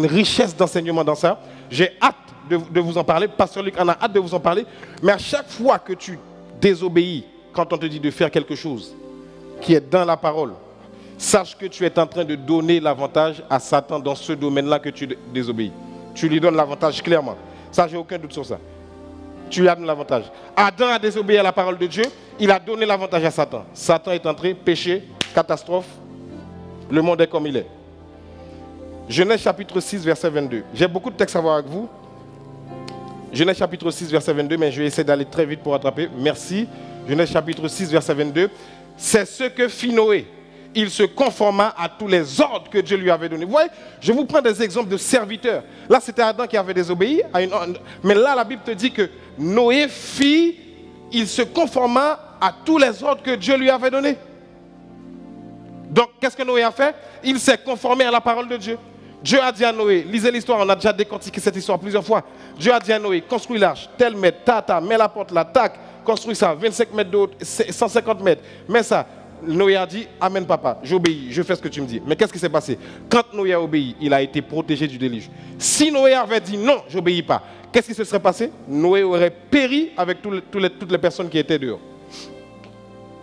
richesse d'enseignement dans ça. J'ai hâte de vous en parler, Pasteur Luc en a hâte de vous en parler, mais à chaque fois que tu désobéis, quand on te dit de faire quelque chose qui est dans la parole, sache que tu es en train de donner l'avantage à Satan dans ce domaine-là que tu désobéis. Tu lui donnes l'avantage clairement. Ça, j'ai aucun doute sur ça. Tu lui as donné l'avantage. Adam a désobéi à la parole de Dieu, il a donné l'avantage à Satan. Satan est entré, péché, catastrophe, le monde est comme il est. Genèse chapitre 6, verset 22. J'ai beaucoup de textes à voir avec vous. Genèse chapitre 6, verset 22, mais je vais essayer d'aller très vite pour rattraper. Merci. Genèse chapitre 6, verset 22. C'est ce que fit Noé. Il se conforma à tous les ordres que Dieu lui avait donnés. Vous voyez, je vous prends des exemples de serviteurs. Là, c'était Adam qui avait désobéi. Mais là, la Bible te dit que Noé fit il se conforma à tous les ordres que Dieu lui avait donnés. Donc, qu'est-ce que Noé a fait? Il s'est conformé à la parole de Dieu. Dieu a dit à Noé, lisez l'histoire, on a déjà décortiqué cette histoire plusieurs fois. Dieu a dit à Noé, construis l'arche, tel mètre, mets la porte là, tac, construis ça, 25 mètres de haut, 150 mètres, mets ça. Noé a dit, amen papa, j'obéis, je fais ce que tu me dis. Mais qu'est-ce qui s'est passé? Quand Noé a obéi, il a été protégé du déluge. Si Noé avait dit non, j'obéis pas, qu'est-ce qui se serait passé? Noé aurait péri avec toutes les personnes qui étaient dehors.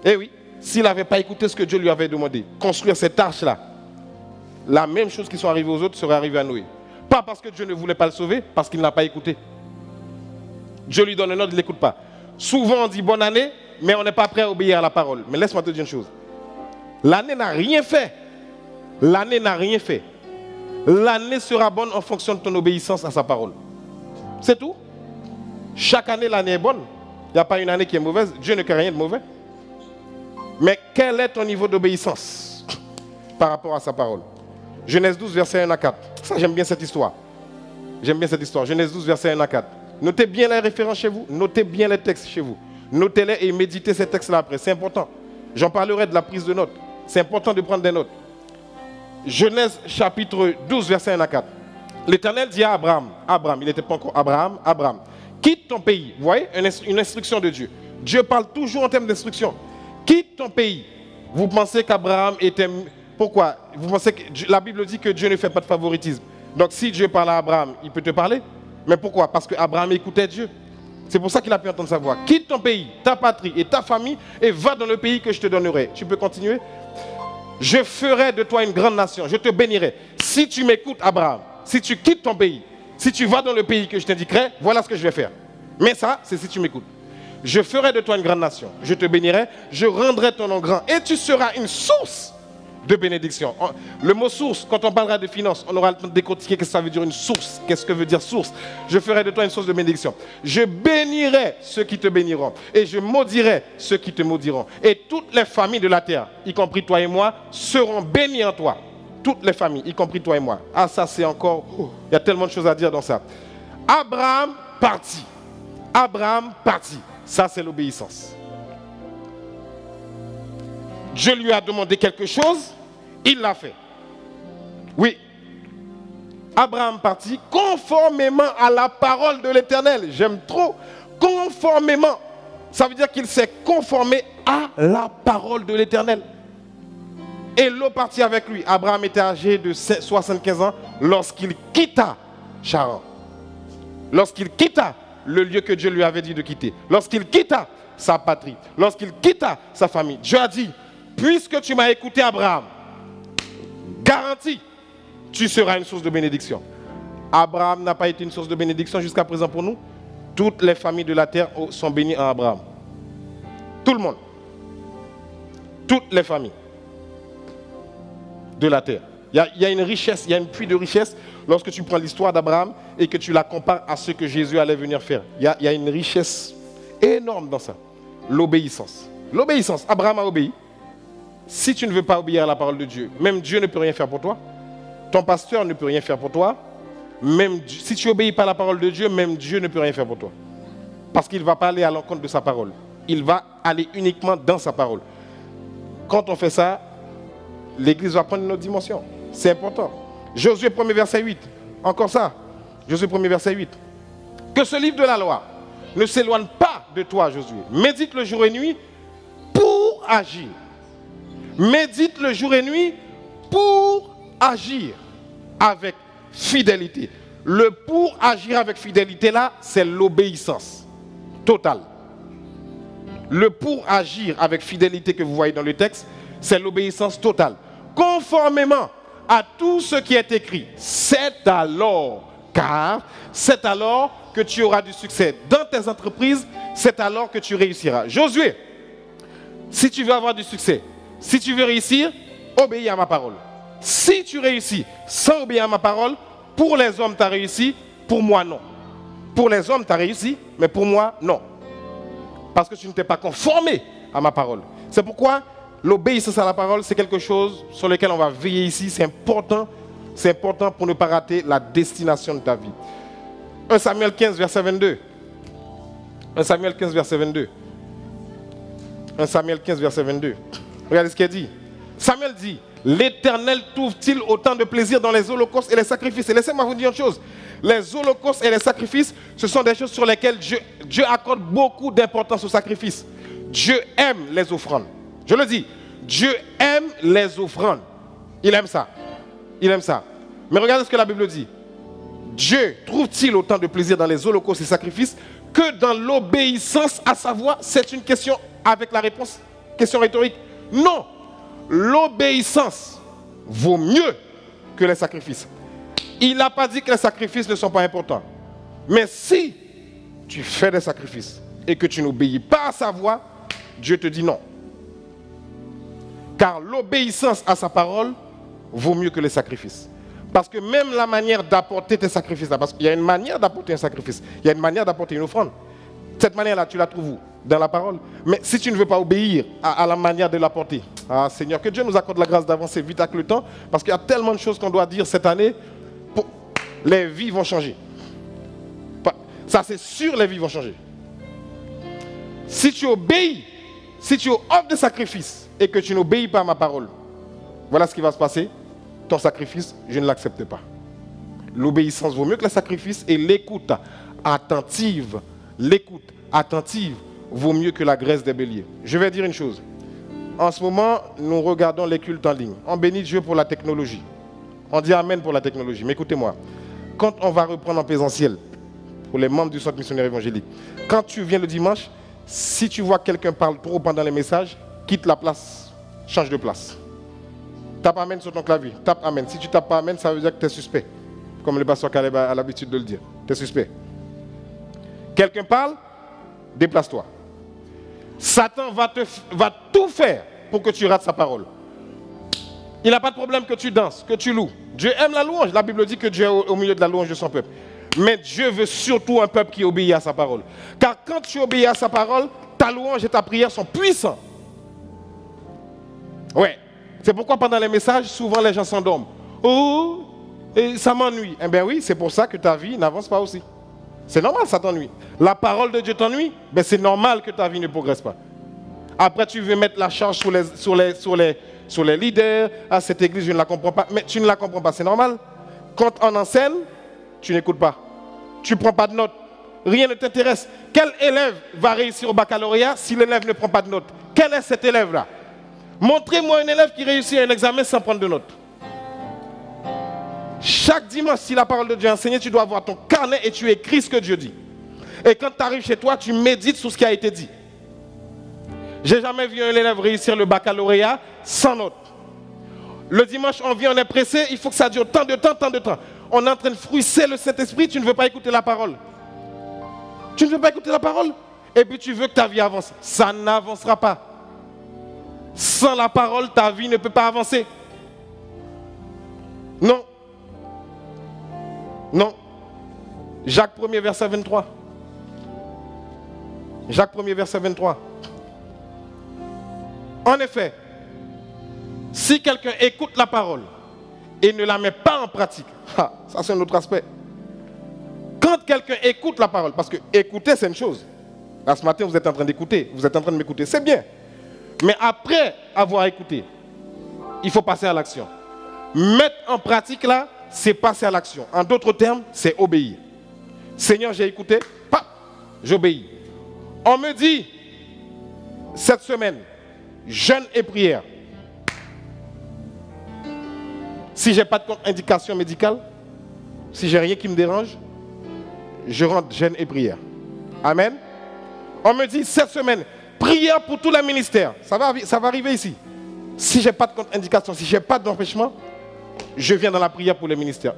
Eh oui, s'il n'avait pas écouté ce que Dieu lui avait demandé, construire cette arche-là, la même chose qui sont arrivées aux autres serait arrivée à Noé. Pas parce que Dieu ne voulait pas le sauver, parce qu'il n'a pas écouté. Dieu lui donne un ordre, il ne l'écoute pas. Souvent on dit bonne année, mais on n'est pas prêt à obéir à la parole. Mais laisse-moi te dire une chose. L'année n'a rien fait. L'année n'a rien fait. L'année sera bonne en fonction de ton obéissance à sa parole. C'est tout. Chaque année, l'année est bonne. Il n'y a pas une année qui est mauvaise. Dieu ne crée rien de mauvais. Mais quel est ton niveau d'obéissance par rapport à sa parole? Genèse 12, verset 1 à 4. Ça, j'aime bien cette histoire. J'aime bien cette histoire. Genèse 12, verset 1 à 4. Notez bien les références chez vous. Notez bien les textes chez vous. Notez-les et méditez ces textes-là après. C'est important. J'en parlerai de la prise de notes. C'est important de prendre des notes. Genèse chapitre 12, verset 1 à 4. L'Éternel dit à Abraham, il n'était pas encore Abraham, quitte ton pays. Vous voyez, une instruction de Dieu. Dieu parle toujours en termes d'instruction. Quitte ton pays. Vous pensez qu'Abraham était... Pourquoi? Vous pensez que la Bible dit que Dieu ne fait pas de favoritisme. Donc si Dieu parle à Abraham, il peut te parler. Mais pourquoi? Parce qu'Abraham écoutait Dieu. C'est pour ça qu'il a pu entendre sa voix. Quitte ton pays, ta patrie et ta famille et va dans le pays que je te donnerai. Tu peux continuer? Je ferai de toi une grande nation. Je te bénirai. Si tu m'écoutes, Abraham, si tu quittes ton pays, si tu vas dans le pays que je t'indiquerai, voilà ce que je vais faire. Mais ça, c'est si tu m'écoutes. Je ferai de toi une grande nation. Je te bénirai. Je rendrai ton nom grand. Et tu seras une source de bénédiction. Le mot source, quand on parlera de finances, on aura le temps de décortiquer qu'est-ce que ça veut dire une source. Qu'est-ce que veut dire source? Je ferai de toi une source de bénédiction. Je bénirai ceux qui te béniront. Et je maudirai ceux qui te maudiront. Et toutes les familles de la terre, y compris toi et moi, seront bénies en toi. Toutes les familles, y compris toi et moi. Ah, ça c'est encore... Il y a tellement de choses à dire dans ça. Abraham partit. Abraham partit. Ça c'est l'obéissance. Dieu lui a demandé quelque chose, il l'a fait. Oui. Abraham partit conformément à la parole de l'Éternel. J'aime trop. Conformément. Ça veut dire qu'il s'est conformé à la parole de l'Éternel. Et Lot partit avec lui. Abraham était âgé de 75 ans lorsqu'il quitta Charan. Lorsqu'il quitta le lieu que Dieu lui avait dit de quitter. Lorsqu'il quitta sa patrie. Lorsqu'il quitta sa famille. Dieu a dit, puisque tu m'as écouté Abraham, garantie, tu seras une source de bénédiction. Abraham n'a pas été une source de bénédiction jusqu'à présent pour nous. Toutes les familles de la terre sont bénies en Abraham. Tout le monde. Toutes les familles de la terre. Il y a une richesse, il y a une puits de richesse lorsque tu prends l'histoire d'Abraham et que tu la compares à ce que Jésus allait venir faire. Il y a une richesse énorme dans ça. L'obéissance. L'obéissance. Abraham a obéi. Si tu ne veux pas obéir à la parole de Dieu, même Dieu ne peut rien faire pour toi. Ton pasteur ne peut rien faire pour toi. Même si tu n'obéis pas à la parole de Dieu, même Dieu ne peut rien faire pour toi. Parce qu'il ne va pas aller à l'encontre de sa parole. Il va aller uniquement dans sa parole. Quand on fait ça, l'Église va prendre une autre dimension. C'est important. Josué 1er verset 8. Encore ça. Josué 1er verset 8. Que ce livre de la loi ne s'éloigne pas de toi, Josué. Médite le jour et nuit pour agir. Médite le jour et nuit pour agir avec fidélité. Le pour agir avec fidélité là, c'est l'obéissance totale. Le pour agir avec fidélité que vous voyez dans le texte, c'est l'obéissance totale. Conformément à tout ce qui est écrit, c'est alors que tu auras du succès dans tes entreprises, c'est alors que tu réussiras. Josué, si tu veux avoir du succès, si tu veux réussir, obéis à ma parole. Si tu réussis sans obéir à ma parole, pour les hommes tu as réussi, pour moi non. Pour les hommes tu as réussi, mais pour moi non. Parce que tu ne t'es pas conformé à ma parole. C'est pourquoi l'obéissance à la parole, c'est quelque chose sur lequel on va veiller ici. C'est important pour ne pas rater la destination de ta vie. 1 Samuel 15, verset 22. 1 Samuel 15, verset 22. 1 Samuel 15, verset 22. Regardez ce qu'il dit. Samuel dit, l'Éternel trouve-t-il autant de plaisir dans les holocaustes et les sacrifices? Et laissez-moi vous dire une chose. Les holocaustes et les sacrifices, ce sont des choses sur lesquelles Dieu accorde beaucoup d'importance aux sacrifices. Dieu aime les offrandes. Je le dis, Dieu aime les offrandes. Il aime ça. Il aime ça. Mais regardez ce que la Bible dit. Dieu trouve-t-il autant de plaisir dans les holocaustes et sacrifices que dans l'obéissance à sa voix? C'est une question avec la réponse. Question rhétorique. Non. L'obéissance vaut mieux que les sacrifices. Il n'a pas dit que les sacrifices ne sont pas importants. Mais si tu fais des sacrifices et que tu n'obéis pas à sa voix, Dieu te dit non. Car l'obéissance à sa parole vaut mieux que les sacrifices. Parce que même la manière d'apporter tes sacrifices, parce qu'il y a une manière d'apporter un sacrifice, il y a une manière d'apporter une offrande. Cette manière-là, tu la trouves où? Dans la parole. Mais si tu ne veux pas obéir à la manière de l'apporter, ah Seigneur, que Dieu nous accorde la grâce d'avancer vite avec le temps, parce qu'il y a tellement de choses qu'on doit dire cette année, les vies vont changer. Ça c'est sûr, les vies vont changer. Si tu obéis, si tu offres des sacrifices et que tu n'obéis pas à ma parole, voilà ce qui va se passer. Ton sacrifice, je ne l'accepte pas. L'obéissance vaut mieux que le sacrifice et l'écoute attentive vaut mieux que la graisse des béliers. Je vais dire une chose. En ce moment, nous regardons les cultes en ligne. On bénit Dieu pour la technologie. On dit Amen pour la technologie. Mais écoutez-moi, quand on va reprendre en présentiel, pour les membres du centre missionnaire évangélique, quand tu viens le dimanche, si tu vois que quelqu'un parle trop pendant les messages, quitte la place, change de place. Tape Amen sur ton clavier. Tape Amen. Si tu tapes pas Amen, ça veut dire que tu es suspect. Comme le pasteur Caleb a l'habitude de le dire. Tu es suspect. Quelqu'un parle, déplace-toi. Satan va tout faire pour que tu rates sa parole. Il n'a pas de problème que tu danses, que tu loues. Dieu aime la louange. La Bible dit que Dieu est au milieu de la louange de son peuple. Mais Dieu veut surtout un peuple qui obéit à sa parole. Car quand tu obéis à sa parole, ta louange et ta prière sont puissants. Ouais. C'est pourquoi pendant les messages, souvent les gens s'endorment. Oh, et ça m'ennuie. Eh bien oui, c'est pour ça que ta vie n'avance pas aussi. C'est normal, ça t'ennuie. La parole de Dieu t'ennuie, ben c'est normal que ta vie ne progresse pas. Après, tu veux mettre la charge sur les leaders. Ah, cette église, je ne la comprends pas. Mais tu ne la comprends pas, c'est normal. Quand on enseigne, tu n'écoutes pas. Tu ne prends pas de notes. Rien ne t'intéresse. Quel élève va réussir au baccalauréat si l'élève ne prend pas de notes? Quel est cet élève-là? Montrez-moi un élève qui réussit un examen sans prendre de notes. Chaque dimanche, si la parole de Dieu est enseignée, tu dois avoir ton carnet et tu écris ce que Dieu dit. Et quand tu arrives chez toi, tu médites sur ce qui a été dit. J'ai jamais vu un élève réussir le baccalauréat sans notes. Le dimanche, on vient, on est pressé, il faut que ça dure tant de temps. On est en train de fruisser le Saint-Esprit, tu ne veux pas écouter la parole. Tu ne veux pas écouter la parole. Et puis tu veux que ta vie avance. Ça n'avancera pas. Sans la parole, ta vie ne peut pas avancer. Non. Non. Jacques 1er, verset 23. Jacques 1er, verset 23. En effet, si quelqu'un écoute la parole et ne la met pas en pratique, ça c'est un autre aspect. Quand quelqu'un écoute la parole, parce que écouter c'est une chose. Là ce matin vous êtes en train d'écouter, vous êtes en train de m'écouter, c'est bien. Mais après avoir écouté, il faut passer à l'action. Mettre en pratique là, c'est passer à l'action. En d'autres termes, c'est obéir. Seigneur, j'ai écouté, j'obéis. On me dit, cette semaine, jeûne et prière. Si je n'ai pas de contre-indication médicale, si j'ai rien qui me dérange, je rentre jeûne et prière. Amen. On me dit, cette semaine, prière pour tous les ministères. Ça va arriver ici. Si je n'ai pas de contre-indication, si je n'ai pas d'empêchement, je viens dans la prière pour les ministères.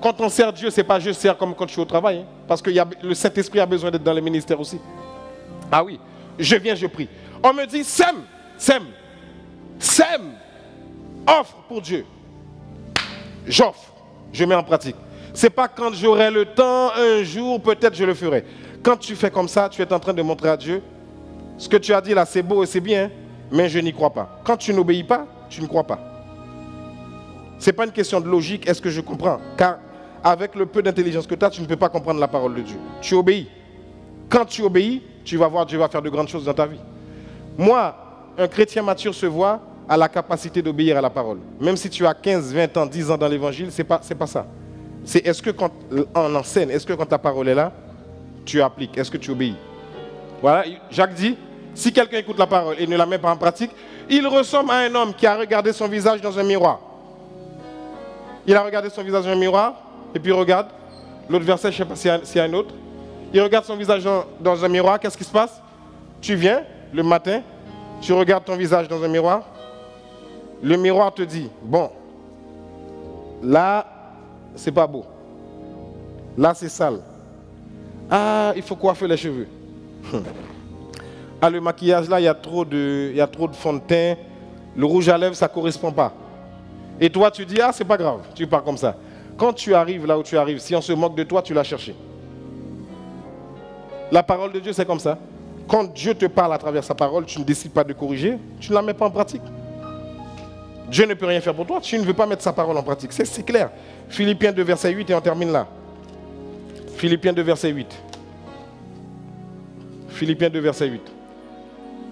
Quand on sert Dieu, ce n'est pas je sers comme quand je suis au travail. Hein, parce que le Saint-Esprit a besoin d'être dans les ministères aussi. Ah oui, je viens, je prie. On me dit, sème, offre pour Dieu. J'offre, je mets en pratique. Ce n'est pas quand j'aurai le temps, un jour, peut-être je le ferai. Quand tu fais comme ça, tu es en train de montrer à Dieu, ce que tu as dit là, c'est beau et c'est bien, mais je n'y crois pas. Quand tu n'obéis pas, tu ne crois pas. Ce n'est pas une question de logique, est-ce que je comprends? Car avec le peu d'intelligence que tu as, tu ne peux pas comprendre la parole de Dieu. Tu obéis. Quand tu obéis, tu vas voir Dieu va faire de grandes choses dans ta vie. Moi, un chrétien mature se voit à la capacité d'obéir à la parole. Même si tu as 15, 20 ans, 10 ans dans l'évangile, c'est pas ça. C'est est-ce que quand on enseigne, est-ce que quand ta parole est là, tu appliques, est-ce que tu obéis? Voilà, Jacques dit, si quelqu'un écoute la parole et ne la met pas en pratique, il ressemble à un homme qui a regardé son visage dans un miroir. Il a regardé son visage dans un miroir, et puis regarde, l'autre verset, je ne sais pas s'il y a un autre. Il regarde son visage dans un miroir, qu'est-ce qui se passe? Tu viens le matin, tu regardes ton visage dans un miroir, le miroir te dit, bon, là, c'est pas beau. Là, c'est sale. Ah, il faut coiffer les cheveux. Ah, le maquillage, là, il y a trop de fond de teint. Le rouge à lèvres, ça ne correspond pas. Et toi, tu dis, ah, c'est pas grave, tu pars comme ça. Quand tu arrives là où tu arrives, si on se moque de toi, tu l'as cherché. La parole de Dieu, c'est comme ça. Quand Dieu te parle à travers sa parole, tu ne décides pas de corriger, tu ne la mets pas en pratique. Dieu ne peut rien faire pour toi, tu ne veux pas mettre sa parole en pratique. C'est clair. Philippiens 2, verset 8, et on termine là. Philippiens 2, verset 8. Philippiens 2, verset 8.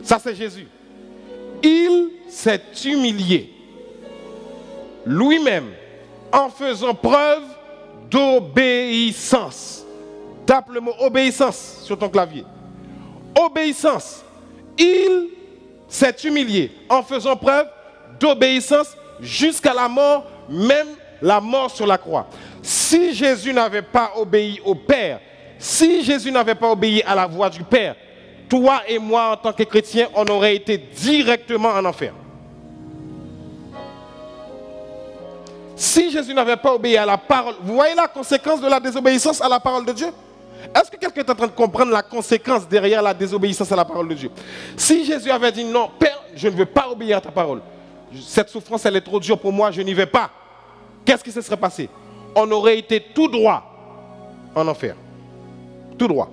Ça, c'est Jésus. Il s'est humilié lui-même en faisant preuve d'obéissance. Tape le mot obéissance sur ton clavier. Obéissance. Il s'est humilié en faisant preuve d'obéissance jusqu'à la mort, même la mort sur la croix. Si Jésus n'avait pas obéi au Père, si Jésus n'avait pas obéi à la voix du Père, toi et moi en tant que chrétiens, on aurait été directement en enfer. Si Jésus n'avait pas obéi à la parole, vous voyez la conséquence de la désobéissance à la parole de Dieu? Est-ce que quelqu'un est en train de comprendre la conséquence derrière la désobéissance à la parole de Dieu? Si Jésus avait dit non, Père, je ne veux pas obéir à ta parole, cette souffrance elle est trop dure pour moi, je n'y vais pas, qu'est-ce qui se serait passé? On aurait été tout droit en enfer. Tout droit.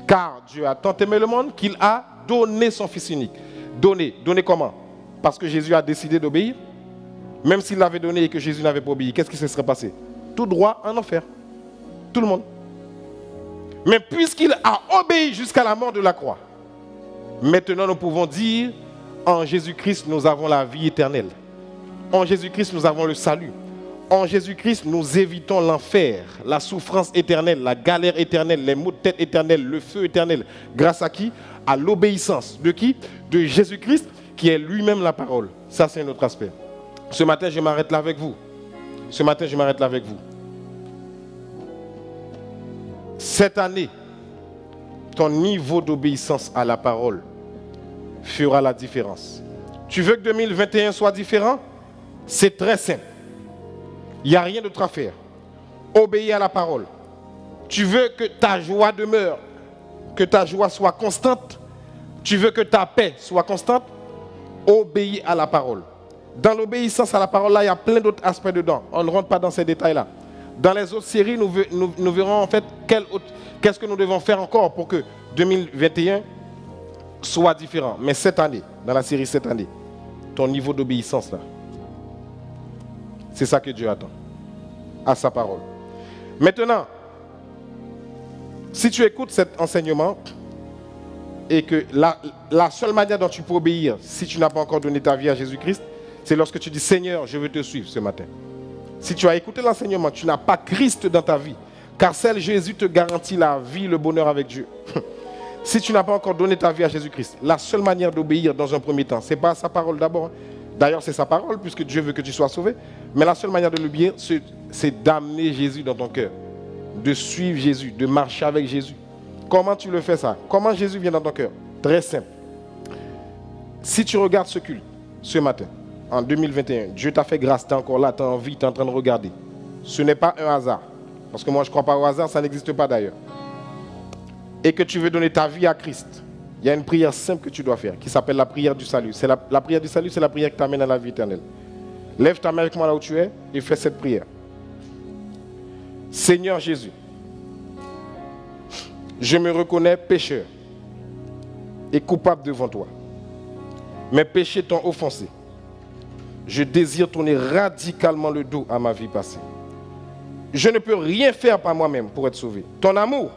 Car Dieu a tant aimé le monde qu'il a donné son Fils unique. Donné. Donné comment? Parce que Jésus a décidé d'obéir. Même s'il l'avait donné et que Jésus n'avait pas obéi, qu'est-ce qui se serait passé? Tout droit en enfer. Tout le monde. Mais puisqu'il a obéi jusqu'à la mort de la croix, maintenant nous pouvons dire, en Jésus-Christ nous avons la vie éternelle. En Jésus-Christ nous avons le salut. En Jésus-Christ nous évitons l'enfer, la souffrance éternelle, la galère éternelle, les maux de tête éternels, le feu éternel. Grâce à qui? À l'obéissance. De qui? De Jésus-Christ qui est lui-même la parole. Ça c'est un autre aspect. Ce matin, je m'arrête là avec vous. Ce matin, je m'arrête là avec vous. Cette année, ton niveau d'obéissance à la parole fera la différence. Tu veux que 2021 soit différent? C'est très simple. Il n'y a rien d'autre à faire. Obéir à la parole. Tu veux que ta joie demeure, que ta joie soit constante. Tu veux que ta paix soit constante. Obéis à la parole. Dans l'obéissance à la parole, là, il y a plein d'autres aspects dedans. On ne rentre pas dans ces détails-là. Dans les autres séries, nous verrons en fait qu'est-ce que nous devons faire encore pour que 2021 soit différent. Mais cette année, dans la série cette année, ton niveau d'obéissance là, c'est ça que Dieu attend, à sa parole. Maintenant, si tu écoutes cet enseignement et que la seule manière dont tu peux obéir, si tu n'as pas encore donné ta vie à Jésus-Christ, c'est lorsque tu dis Seigneur, je veux te suivre ce matin. Si tu as écouté l'enseignement, tu n'as pas Christ dans ta vie, car seul Jésus te garantit la vie, le bonheur avec Dieu. Si tu n'as pas encore donné ta vie à Jésus-Christ, la seule manière d'obéir dans un premier temps, ce n'est pas sa parole d'abord. D'ailleurs, c'est sa parole, puisque Dieu veut que tu sois sauvé. Mais la seule manière de l'obéir, c'est d'amener Jésus dans ton cœur, de suivre Jésus, de marcher avec Jésus. Comment tu le fais ça? Comment Jésus vient dans ton cœur? Très simple. Si tu regardes ce culte, ce matin, en 2021, Dieu t'a fait grâce, tu es encore là, tu as envie, tu es en train de regarder. Ce n'est pas un hasard. Parce que moi, je ne crois pas au hasard, ça n'existe pas d'ailleurs. Et que tu veux donner ta vie à Christ, il y a une prière simple que tu dois faire, qui s'appelle la prière du salut. La prière du salut, c'est la prière qui t'amène à la vie éternelle. Lève ta main avec moi là où tu es et fais cette prière. Seigneur Jésus, je me reconnais pécheur et coupable devant toi. Mes péchés t'ont offensé. Je désire tourner radicalement le dos à ma vie passée. Je ne peux rien faire par moi-même pour être sauvé. Ton amour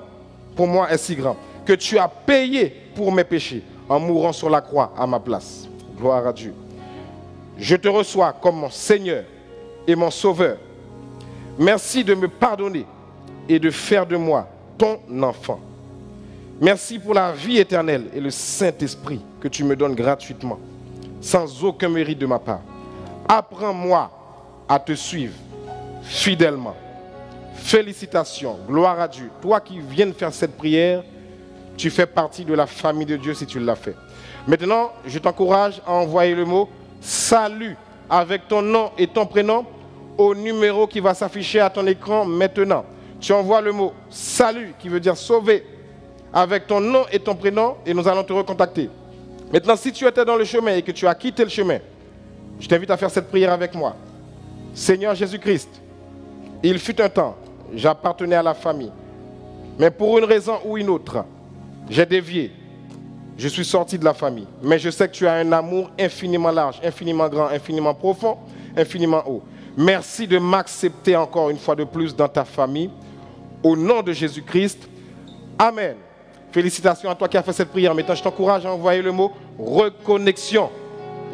pour moi est si grand que tu as payé pour mes péchés en mourant sur la croix à ma place. Gloire à Dieu. Je te reçois comme mon Seigneur et mon Sauveur. Merci de me pardonner et de faire de moi ton enfant. Merci pour la vie éternelle et le Saint-Esprit que tu me donnes gratuitement, sans aucun mérite de ma part. Apprends-moi à te suivre fidèlement. Félicitations, gloire à Dieu. Toi qui viens de faire cette prière, tu fais partie de la famille de Dieu si tu l'as fait. Maintenant, je t'encourage à envoyer le mot « Salut » avec ton nom et ton prénom au numéro qui va s'afficher à ton écran maintenant. Tu envoies le mot « Salut » qui veut dire « sauver » avec ton nom et ton prénom et nous allons te recontacter. Maintenant, si tu étais dans le chemin et que tu as quitté le chemin, je t'invite à faire cette prière avec moi. Seigneur Jésus-Christ, il fut un temps, j'appartenais à la famille, mais pour une raison ou une autre, j'ai dévié. Je suis sorti de la famille, mais je sais que tu as un amour infiniment large, infiniment grand, infiniment profond, infiniment haut. Merci de m'accepter encore une fois de plus dans ta famille. Au nom de Jésus-Christ, Amen. Félicitations à toi qui as fait cette prière. Maintenant, je t'encourage à envoyer le mot « reconnexion »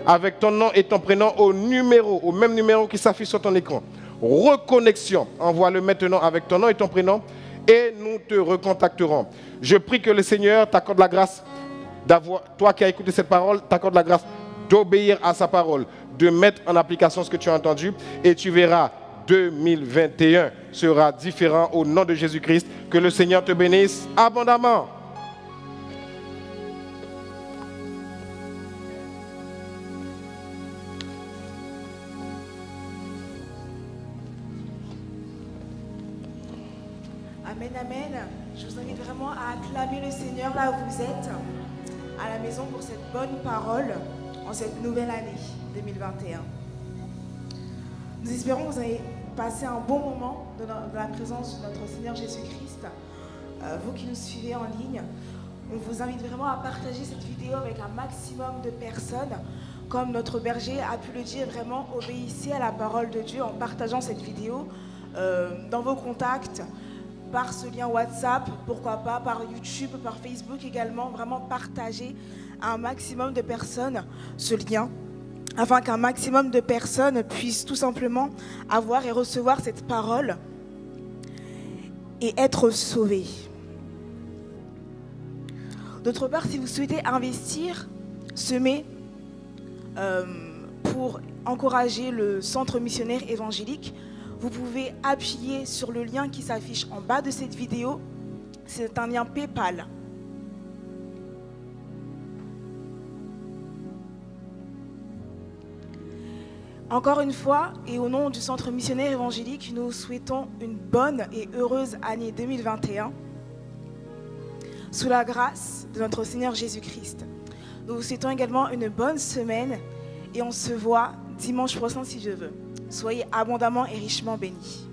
avec ton nom et ton prénom au même numéro qui s'affiche sur ton écran. Reconnexion. Envoie-le maintenant avec ton nom et ton prénom et nous te recontacterons. Je prie que le Seigneur t'accorde la grâce toi qui as écouté cette parole, t'accorde la grâce d'obéir à sa parole, de mettre en application ce que tu as entendu et tu verras, 2021 sera différent au nom de Jésus-Christ. Que le Seigneur te bénisse abondamment. Amen, amen. Je vous invite vraiment à acclamer le Seigneur là où vous êtes, à la maison pour cette bonne parole en cette nouvelle année 2021. Nous espérons que vous avez passé un bon moment dans la présence de notre Seigneur Jésus-Christ. Vous qui nous suivez en ligne, on vous invite vraiment à partager cette vidéo avec un maximum de personnes. Comme notre berger a pu le dire, vraiment obéissez à la parole de Dieu en partageant cette vidéo dans vos contacts, par ce lien WhatsApp, pourquoi pas, par YouTube, par Facebook également, vraiment partager à un maximum de personnes ce lien, afin qu'un maximum de personnes puissent tout simplement avoir et recevoir cette parole et être sauvées. D'autre part, si vous souhaitez investir, semer pour encourager le centre missionnaire évangélique, vous pouvez appuyer sur le lien qui s'affiche en bas de cette vidéo. C'est un lien PayPal. Encore une fois, et au nom du Centre missionnaire évangélique, nous souhaitons une bonne et heureuse année 2021 sous la grâce de notre Seigneur Jésus-Christ. Nous vous souhaitons également une bonne semaine et on se voit dimanche prochain si Dieu veut. Soyez abondamment et richement bénis.